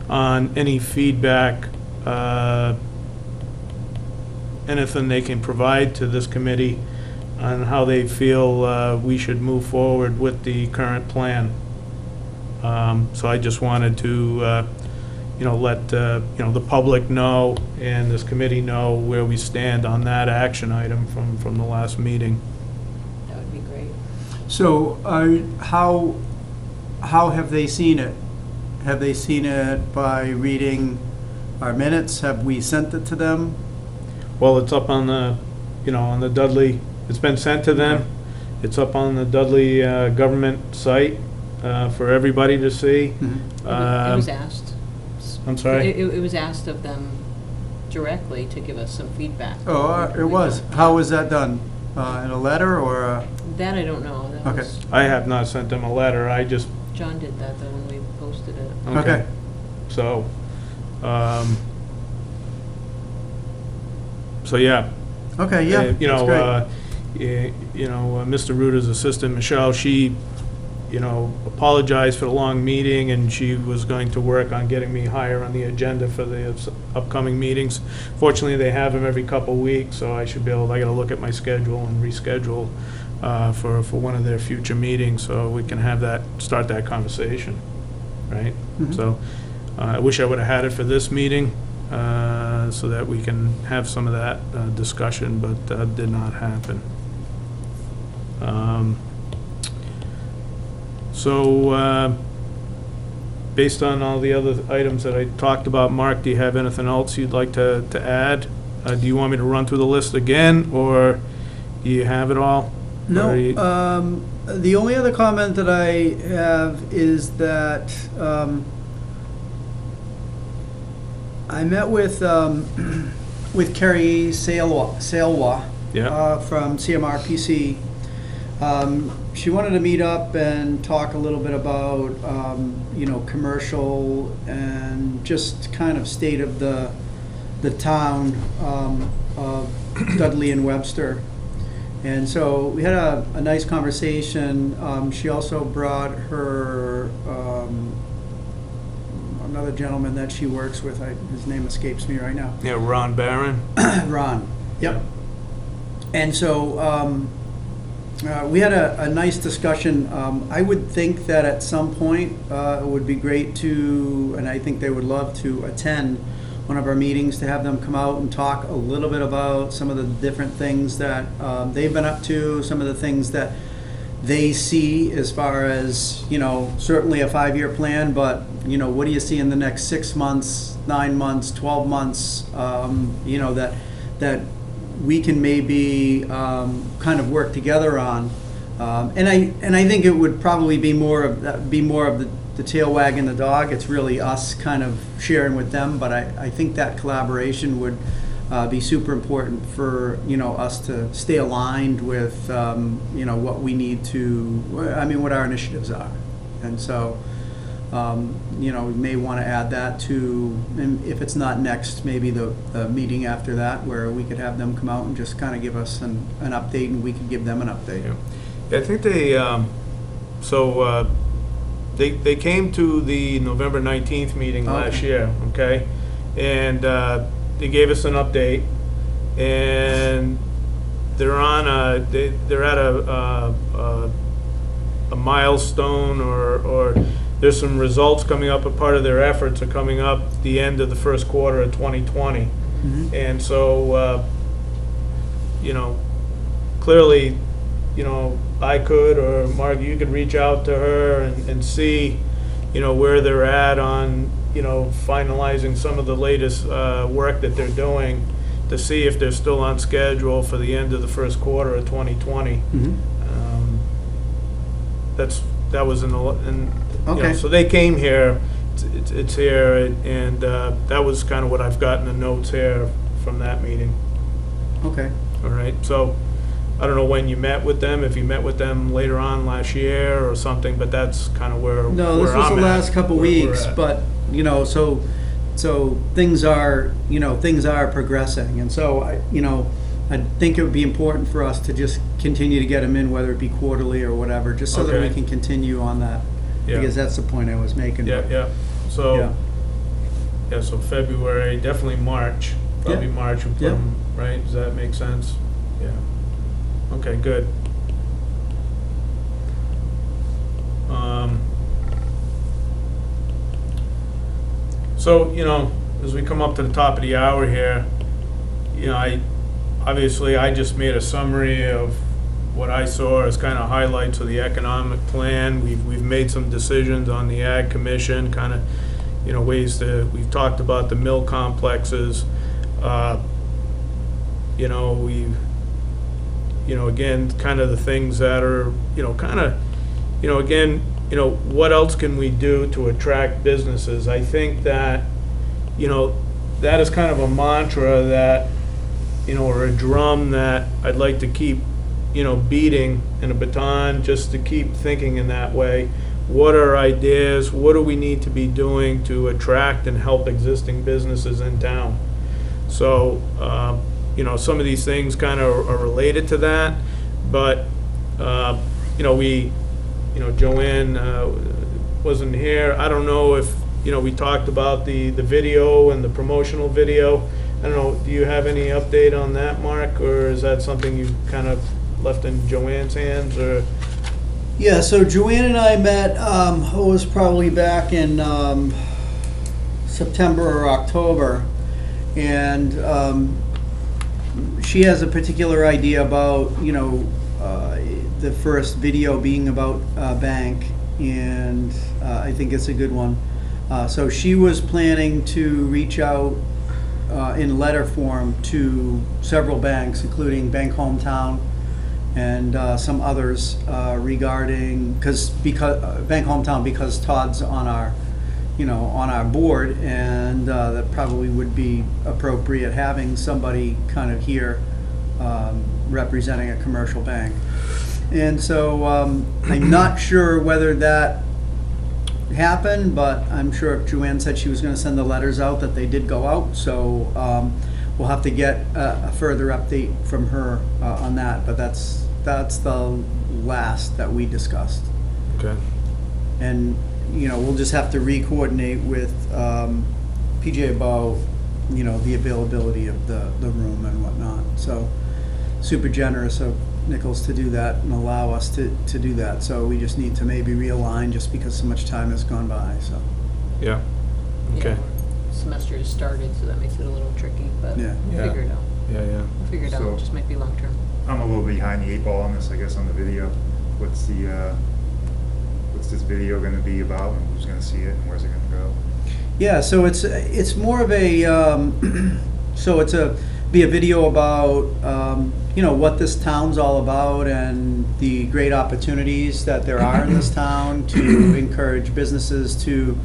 on any feedback, anything they can provide to this committee on how they feel we should move forward with the current plan. So I just wanted to, let, the public know and this committee know where we stand on that action item from the last meeting. That would be great. So, how have they seen it? Have they seen it by reading our minutes? Have we sent it to them? Well, it's up on the, on the Dudley, it's been sent to them. It's up on the Dudley government site for everybody to see. Mhm. It was asked. I'm sorry? It was asked of them directly to give us some feedback. Oh, it was. How was that done? In a letter or a? That I don't know. That Okay. was, I have not sent them a letter, I just, John did that though when we posted it. Okay. So, yeah. Okay, yeah, that's great. Mr. Ruta's assistant, Michelle, she, apologized for the long meeting, and she was going to work on getting me higher on the agenda for the upcoming meetings. Fortunately, they have them every couple weeks, so I should be able, I gotta look at my schedule and reschedule for one of their future meetings, so we can have that, start that conversation, right? Mhm. So, I wish I would've had it for this meeting, so that we can have some of that discussion, but did not happen. So, based on all the other items that I talked about, Mark, do you have anything else you'd like to add? Do you want me to run through the list again, or do you have it all? No, Or you- the only other comment that I have is that I met with Kerry Salwa Yeah, from CMRPC. She wanted to meet up and talk a little bit about, commercial and just kind of state of the town of Dudley and Webster. And so we had a nice conversation. She also brought her, another gentleman that she works with, his name escapes me right now. yeah, Ron Barron. Ron, yep. And so we had a nice discussion. I would think that at some point it would be great to, and I think they would love to attend one of our meetings, to have them come out and talk a little bit about some of the different things that they've been up to, some of the things that they see as far as, certainly a 5-year plan, but, what do you see in the next 6 months, 9 months, 12 months, that we can maybe kind of work together on. And I think it would probably be more of the tail wagging the dog. It's really us kind of sharing with them, but I think that collaboration would be super important for, us to stay aligned with, what we need to, what our initiatives are. And so, we may want to add that to, and if it's not next, maybe the meeting after that, where we could have them come out and just kind of give us an update, and we could give them an update. Yeah, I think they, they came to the November 19th meeting last Okay. year, okay? And they gave us an update, and they're on they're at a milestone, or there's some results coming up. A part of their efforts are coming up the end of the first quarter of 2020. Mhm. And so, clearly, I could, or Mark, you could reach out to her and see, where they're at on, finalizing some of the latest work that they're doing, to see if they're still on schedule for the end of the first quarter of 2020. Mhm. That was Okay. so they came here, it's here, and that was kind of what I've got in the notes here from that meeting. Okay. All right, so I don't know when you met with them, if you met with them later on last year or something, but that's kind of where No, this where was I'm the at, last couple where we're weeks, at. but, so things are progressing. And so, I think it would be important for us to just continue to get them in, whether it be quarterly or whatever, just so that we Okay. can continue on that. Yeah. Because that's the point I was making. Yeah, yeah. Yeah. So, yeah, so February, definitely March, probably Yeah. March, we put Yeah. them, right? Does that make sense? Yeah. Okay, good. So, as we come up to the top of the hour here, obviously, I just made a summary of what I saw as kind of highlights of the economic plan. We've made some decisions on the Ag Commission, kind of, ways to, we've talked about the mill complexes. Again, kind of the things that are, again, what else can we do to attract businesses? I think that, that is kind of a mantra that, or a drum that I'd like to keep, beating, and a baton, just to keep thinking in that way. What are ideas? What do we need to be doing to attract and help existing businesses in town? So, some of these things kind of are related to that, but, Joanne wasn't here. I don't know if, we talked about the video and the promotional video. I don't know, do you have any update on that, Mark, or is that something you kind of left in Joanne's hands, or? Yeah, so Joanne and I met, it was probably back in September or October, and she has a particular idea about, the first video being about a bank, and I think it's a good one. So she was planning to reach out in letter form to several banks, including Bank Hometown and some others regarding, because Bank Hometown, because Todd's on our, on our board, and that probably would be appropriate having somebody kind of here representing a commercial bank. And so I'm not sure whether that happened, but I'm sure if Joanne said she was going to send the letters out, that they did go out. So we'll have to get a further update from her on that. But that's the last that we discussed. Okay. And we'll just have to re-coordinate with PJ about the availability of the room and whatnot. So super generous of Nichols to do that and allow us to do that. So we just need to maybe realign, just because so much time has gone by. So Yeah. Okay. Semester has started, so that makes it a little tricky, but Yeah. we'll Yeah. figure it out. Yeah, yeah. We'll figure it out, So- it just might be long term. I'm a little behind the 8 ball on this, I guess, on the video. What's this video gonna be about, and who's gonna see it, and where's it gonna go? yeah, so it's more of a so it's be a video about what this town's all about and the great opportunities that there are in this town to encourage businesses to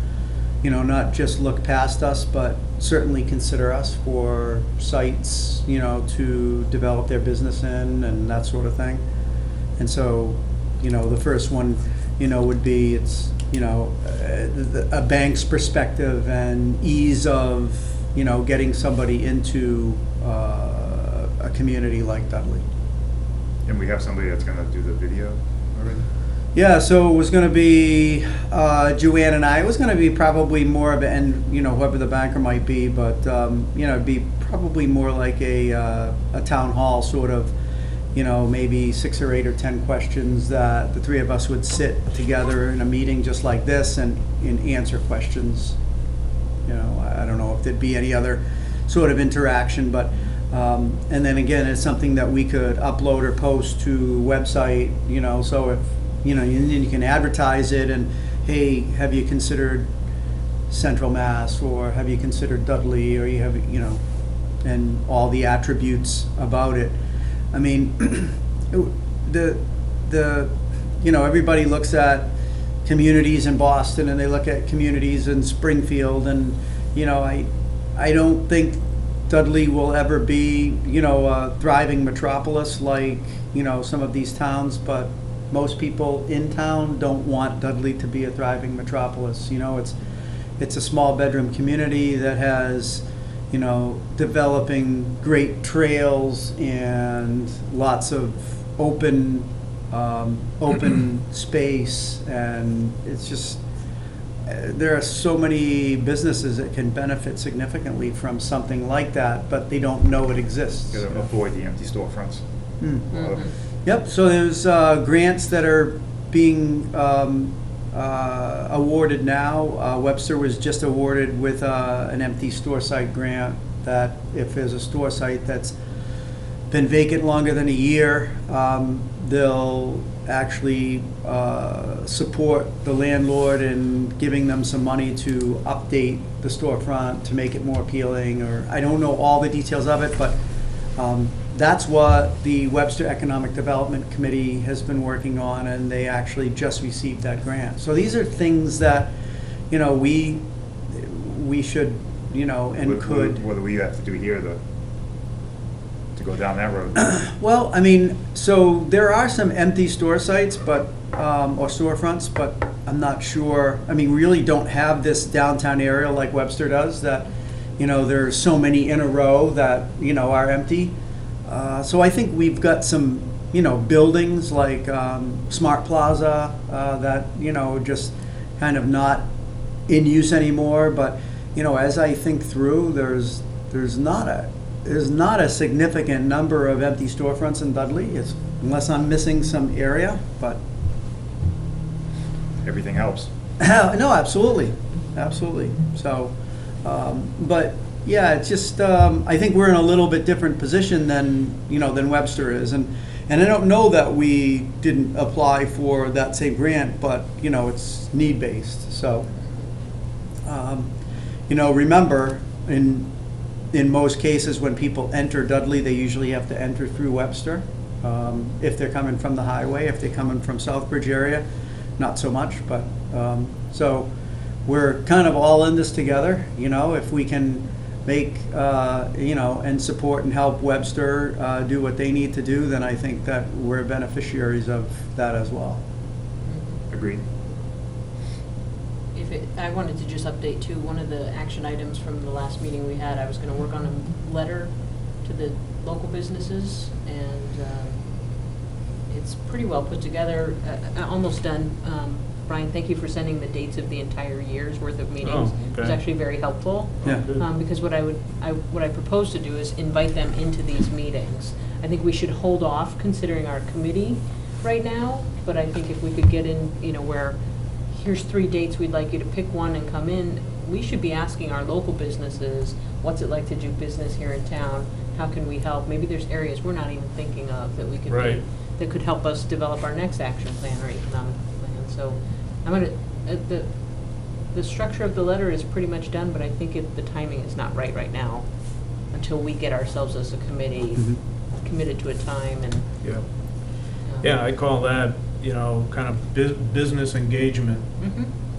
not just look past us, but certainly consider us for sites to develop their business in and that sort of thing. And so the first one would be it's a bank's perspective and ease of getting somebody into a community like Dudley. And we have somebody that's gonna do the video already? Yeah, so it was going to be Joanne and I. It was going to be probably more of and whoever the banker might be, but it'd be probably more like a town hall sort of, maybe 6 or 8 or 10 questions that the three of us would sit together in a meeting just like this and answer questions. I don't know if there'd be any other sort of interaction, but and then again, it's something that we could upload or post to website. So if you can advertise it, and hey, have you considered Central Mass, or have you considered Dudley, or you have and all the attributes about it. I mean, everybody looks at communities in Boston and they look at communities in Springfield, and I don't think Dudley will ever be a thriving metropolis like some of these towns, but most people in town don't want Dudley to be a thriving metropolis. It's a small bedroom community that has developing great trails and lots of open space, and it's just, there are so many businesses that can benefit significantly from something like that, but they don't know it exists. You gotta avoid the empty storefronts. Yep, so there's grants that are being awarded now. Webster was just awarded with an empty store site grant, that if there's a store site that's been vacant longer than a year, they'll actually support the landlord in giving them some money to update the storefront to make it more appealing, or I don't know all the details of it, but that's what the Webster Economic Development Committee has been working on, and they actually just received that grant. So these are things that, we should, and could. What do we have to do here to go down that road? Well, I mean, so there are some empty store sites, but, or storefronts, but I'm not sure, I mean, we really don't have this downtown area like Webster does, that, there's so many in a row that, are empty. So I think we've got some, buildings like Smart Plaza that, just kind of not in use anymore. But, as I think through, there's not a significant number of empty storefronts in Dudley, unless I'm missing some area, but. Everything helps. No, absolutely. So, but yeah, it's just, I think we're in a little bit different position than Webster is. And I don't know that we didn't apply for that same grant, but, it's need-based. So, remember, in most cases, when people enter Dudley, they usually have to enter through Webster. If they're coming from the highway, if they're coming from Southbridge area, not so much, but, so we're kind of all in this together, if we can make, and support and help Webster do what they need to do, then I think that we're beneficiaries of that as well. Agreed. I wanted to just update too, one of the action items from the last meeting we had, I was gonna work on a letter to the local businesses, and it's pretty well put together, almost done. Brian, thank you for sending the dates of the entire year's worth of meetings. Oh, okay. It was actually very helpful. Yeah. Because what I propose to do is invite them into these meetings. I think we should hold off considering our committee right now, but I think if we could get in, where here's 3 dates, we'd like you to pick one and come in, we should be asking our local businesses, what's it like to do business here in town? How can we help? Maybe there's areas we're not even thinking of that we could Right. that could help us develop our next action plan or economic plan. So I'm gonna, the structure of the letter is pretty much done, but I think the timing is not right now until we get ourselves as a committee committed to a time and. Yeah. Yeah, I call that, kind of business engagement,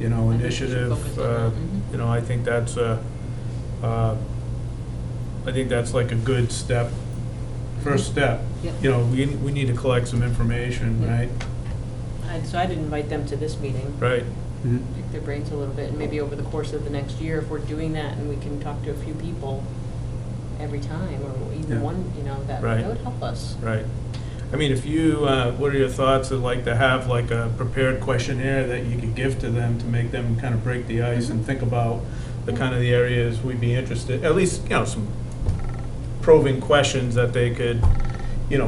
initiative. I think that's like a good step, first step. Yep. We need to collect some information, Yep. right? So I'd invite them to this meeting. Right. Pick their brains a little bit, and maybe over the course of the next year, if we're doing that, and we can talk to a few people every time, or even Yeah. one, that Right. would help us. Right. I mean, if you, what are your thoughts, I'd like to have like a prepared questionnaire that you could give to them to make them kind of break the ice and think about the kind of the areas we'd be interested, at least, some probing questions that they could,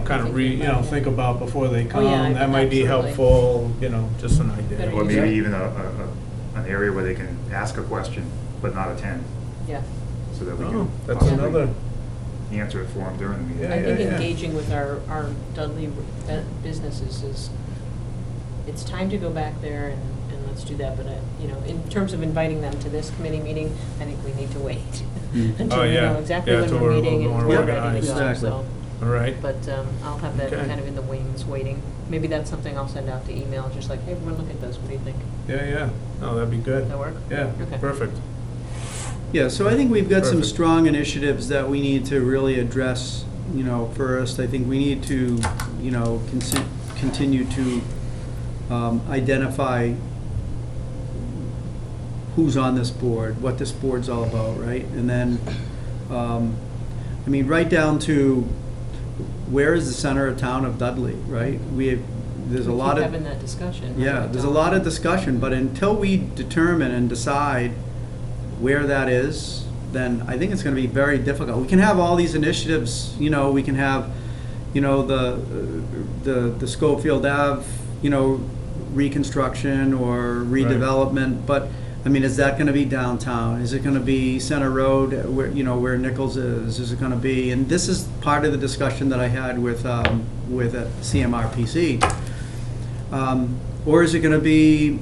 kind of think about before they come. yeah, That might be absolutely. helpful, just an idea. Better Or use maybe it. even an area where they can ask a question, but not attend, Yeah. so that we Oh, can that's possibly another, answer it for them during the meeting. Yeah, I think yeah. engaging with our Dudley businesses is, it's time to go back there and let's do that, but, in terms of inviting them to this committee meeting, I think we need to wait until Oh, we yeah. know exactly Yeah, when till we're we're a meeting and little we're more ready to organized. go, Exactly. so. all right. But I'll have that Okay. kind of in the wings, waiting. Maybe that's something I'll send out to email, just like, hey, everyone, look at this, what do you think? Yeah. No, that'd be good. Does that work? Yeah, Okay. perfect. Yeah, so I think we've got some Perfect. strong initiatives that we need to really address, first. I think we need to, continue to identify who's on this board, what this board's all about, right? And then I mean, right down to where is the center of town of Dudley, right? There's a lot keep of. having that discussion. Yeah, there's a lot of discussion, but until we determine and decide where that is, then I think it's gonna be very difficult. We can have all these initiatives, we can have, the Schofield Ave, reconstruction or redevelopment, but, I mean, is that gonna be downtown? Is it gonna be Center Road, where Nichols is? Is it gonna be, and this is part of the discussion that I had with CMRPC. Or is it gonna be,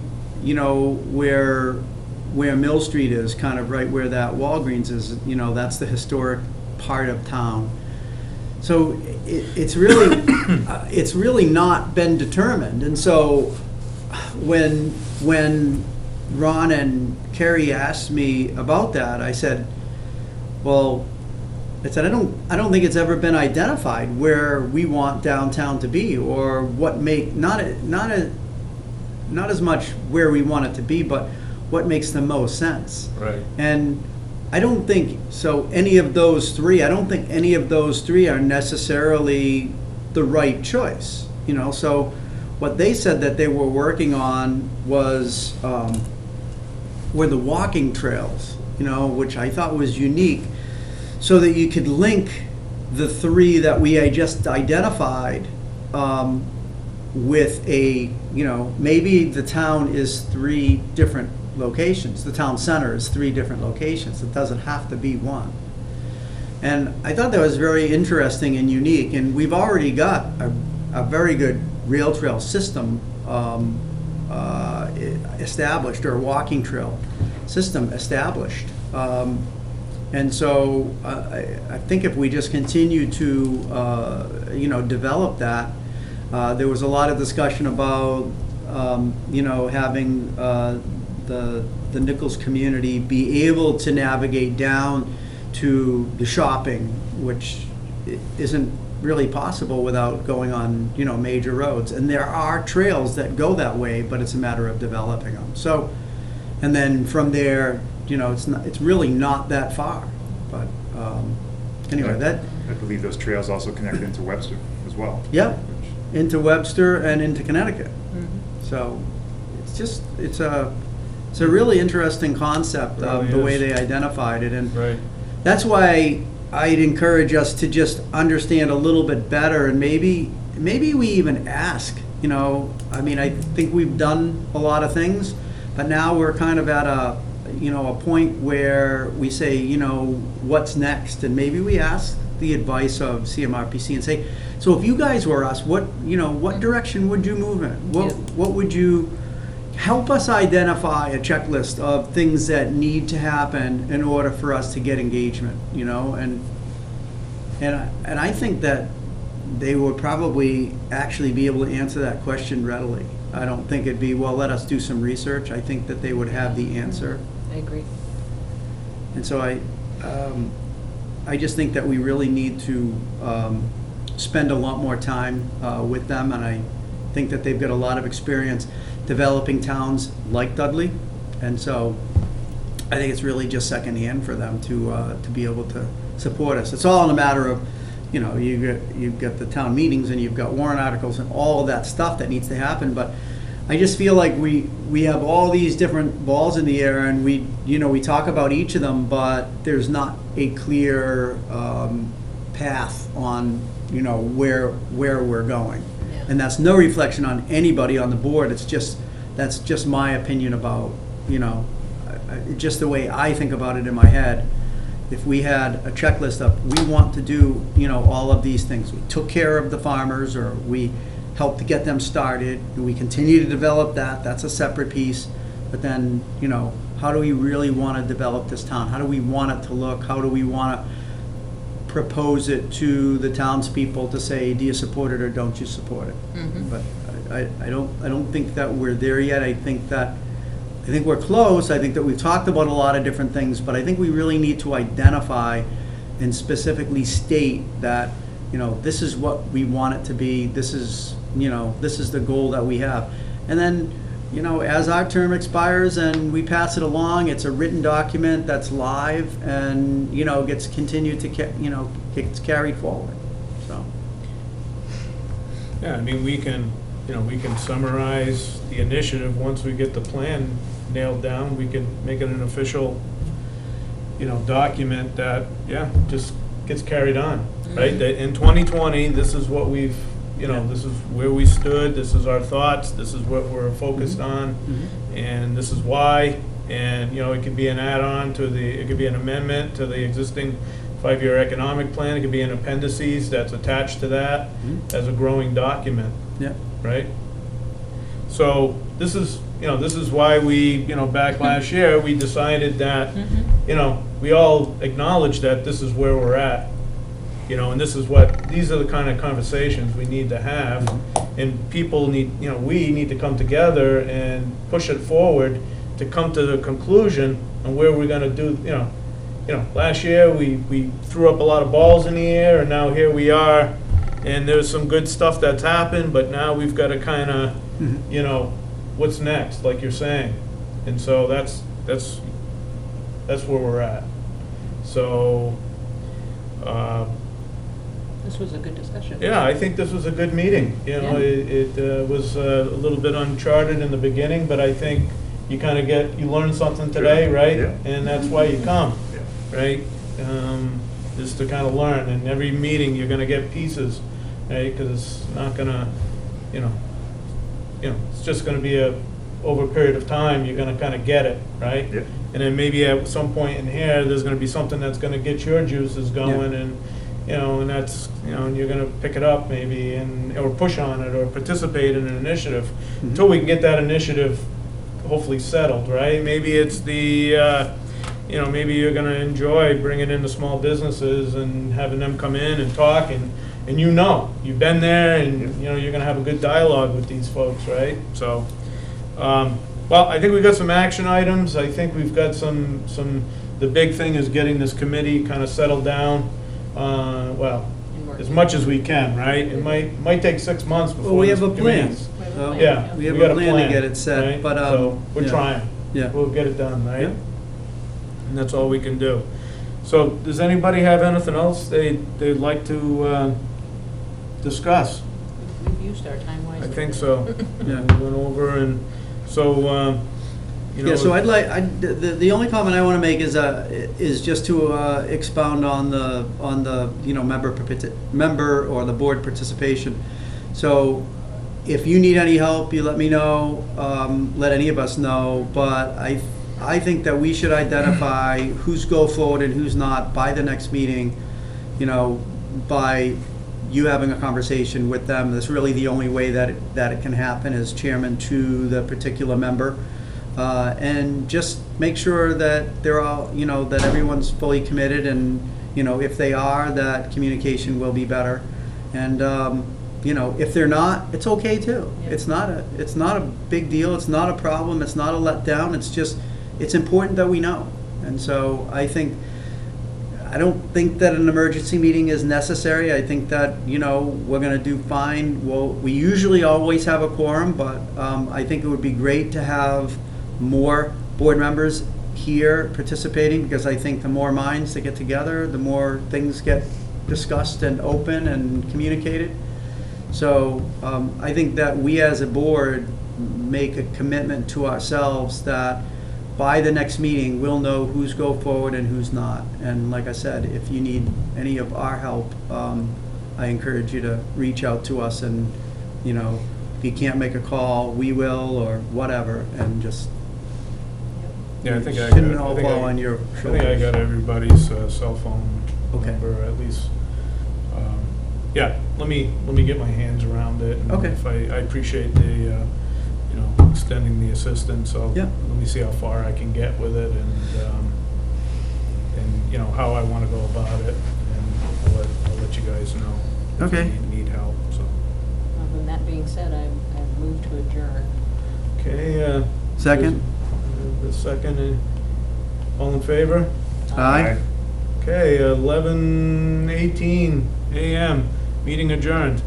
where Mill Street is, kind of right where that Walgreens is, that's the historic part of town. So it's really, it's really not been determined. And so when Ron and Kerry asked me about that, I said, well, I don't think it's ever been identified where we want downtown to be, or what not as much where we want it to be, but what makes the most sense. Right. And I don't think any of those three are necessarily the right choice. So what they said that they were working on was were the walking trails, which I thought was unique, so that you could link the three that we had just identified with maybe the town is three different locations. The town center is three different locations. It doesn't have to be one. And I thought that was very interesting and unique. And we've already got a very good rail trail system established, or a walking trail system established. And so I think if we just continue to develop that, there was a lot of discussion about having the Nichols community be able to navigate down to the shopping, which isn't really possible without going on major roads. And there are trails that go that way, but it's a matter of developing them. So, and then from there, it's really not that far. But anyway, I believe those trails also connect into Webster as well. Yeah, into Webster and into Connecticut. Mm-hmm. So it's a really interesting concept of Really the way is. they identified it, and Right. that's why I'd encourage us to just understand a little bit better, and maybe we even ask. I mean, I think we've done a lot of things, but now we're kind of at a point where we say, what's next, and maybe we ask the advice of CMRPC and say, so if you guys were us, what direction would you move in? What would you help us identify a checklist of things that need to happen in order for us to get engagement, and I think that they would probably actually be able to answer that question readily. I don't think it'd be, well, let us do some research. I think that they would have the answer. I agree. And so I just think that we really need to spend a lot more time with them, and I think that they've got a lot of experience developing towns like Dudley, and so I think it's really just secondhand for them to be able to support us. It's all in a matter of, you've got the town meetings and you've got warrant articles and all of that stuff that needs to happen, but I just feel like we have all these different balls in the air, and we talk about each of them, but there's not a clear path on where we're going. Yeah. And that's no reflection on anybody on the board. That's just my opinion about just the way I think about it in my head. If we had a checklist of, we want to do all of these things, we took care of the farmers, or we helped to get them started, and we continue to develop that, that's a separate piece. But then, how do we really want to develop this town? How do we want it to look? How do we want to propose it to the townspeople to say, do you support it or don't you support it? Mm-hmm. But I don't think that we're there yet. I think we're close. I think that we've talked about a lot of different things, but I think we really need to identify and specifically state that, this is what we want it to be. This is the goal that we have. And then you know, as our term expires and we pass it along, it's a written document that's live and, you know, gets continued to, gets carried forward, so. Yeah, I mean, we can summarize the initiative. Once we get the plan nailed down, we can make it an official, document that, just gets carried on, right? That in 2020, this is what we've, this is where we stood, this is our thoughts, this is what we're focused on, and this is why. And, it could be an add-on to it could be an amendment to the existing 5-year economic plan. It could be an appendices that's attached to that as a growing document. Yeah. Right? So this is why we, back last year, we decided that, we all acknowledge that this is where we're at. And these are the kind of conversations we need to have. And people need, we need to come together and push it forward to come to the conclusion on where we're gonna do, last year we threw up a lot of balls in the air, and now here we are, and there's some good stuff that's happened, but now we've got to kind of, what's next, like you're saying. And so that's where we're at. So, This was a good discussion. yeah, I think this was a good meeting. It was a little bit uncharted in the beginning, but I think you kind of you learn something today, right? Yeah. And that's why you come, Yeah. right? Just to kind of learn. And every meeting, you're going to get pieces, right? Because it's not going to, it's just going to be over a period of time, you're going to kind of get it, right? Yeah. And then maybe at some point in here, there's going to be something that's going to get your juices going, and and that's, and you're going to pick it up maybe, or push on it, or participate in an initiative until we can get that initiative hopefully settled, right? Maybe it's the, maybe you're going to enjoy bringing in the small businesses and having them come in and talk, and you've been there, and you're going to have a good dialogue with these folks, right? So, well, I think we've got some action items. I think we've got the big thing is getting this committee kind of settled down, as much as we can, right? It might take 6 months before. Well, we have this a plan. committee's- Yeah. We have got a plan to get it set, right? but, So, we're trying. Yeah. We'll get it done, right? Yeah. And that's all we can do. So, does anybody have anything else they'd like to discuss? We've used our time I wisely. think so. Yeah. We went over, and so, Yeah, so the only comment I want to make is just to expound on the member or the board participation. So if you need any help, you let me know, let any of us know, but I think that we should identify who's go forward and who's not by the next meeting, by you having a conversation with them. That's really the only way that it can happen, as chairman to the particular member. And just make sure that they're all, that everyone's fully committed, and, if they are, that communication will be better. And, if they're not, it's okay too. Yeah. It's not a big deal. It's not a problem. It's not a letdown. It's important that we know. And so I don't think that an emergency meeting is necessary. I think that, we're going to do fine. Well, we usually always have a quorum, but I think it would be great to have more board members here participating, because I think the more minds that get together, the more things get discussed and open and communicated. So I think that we as a board make a commitment to ourselves that by the next meeting, we'll know who's go forward and who's not. And like I said, if you need any of our help, I encourage you to reach out to us, and, if you can't make a call, we will, or whatever, and just yeah, I think I shouldn't got. all I think fall I- on your I think I shoulders. got everybody's cell phone Okay. number, at least. Yeah, let me get my hands around it. And Okay. If I appreciate the, extending the assistance, so Yeah. let me see how far I can get with it, and how I want to go about it, and I'll let you guys know. Okay. If you need help, so. Then that being said, I've moved to adjourn. Okay, Second? the second, all in favor? Aye. Okay, 11:18 a.m., meeting adjourned.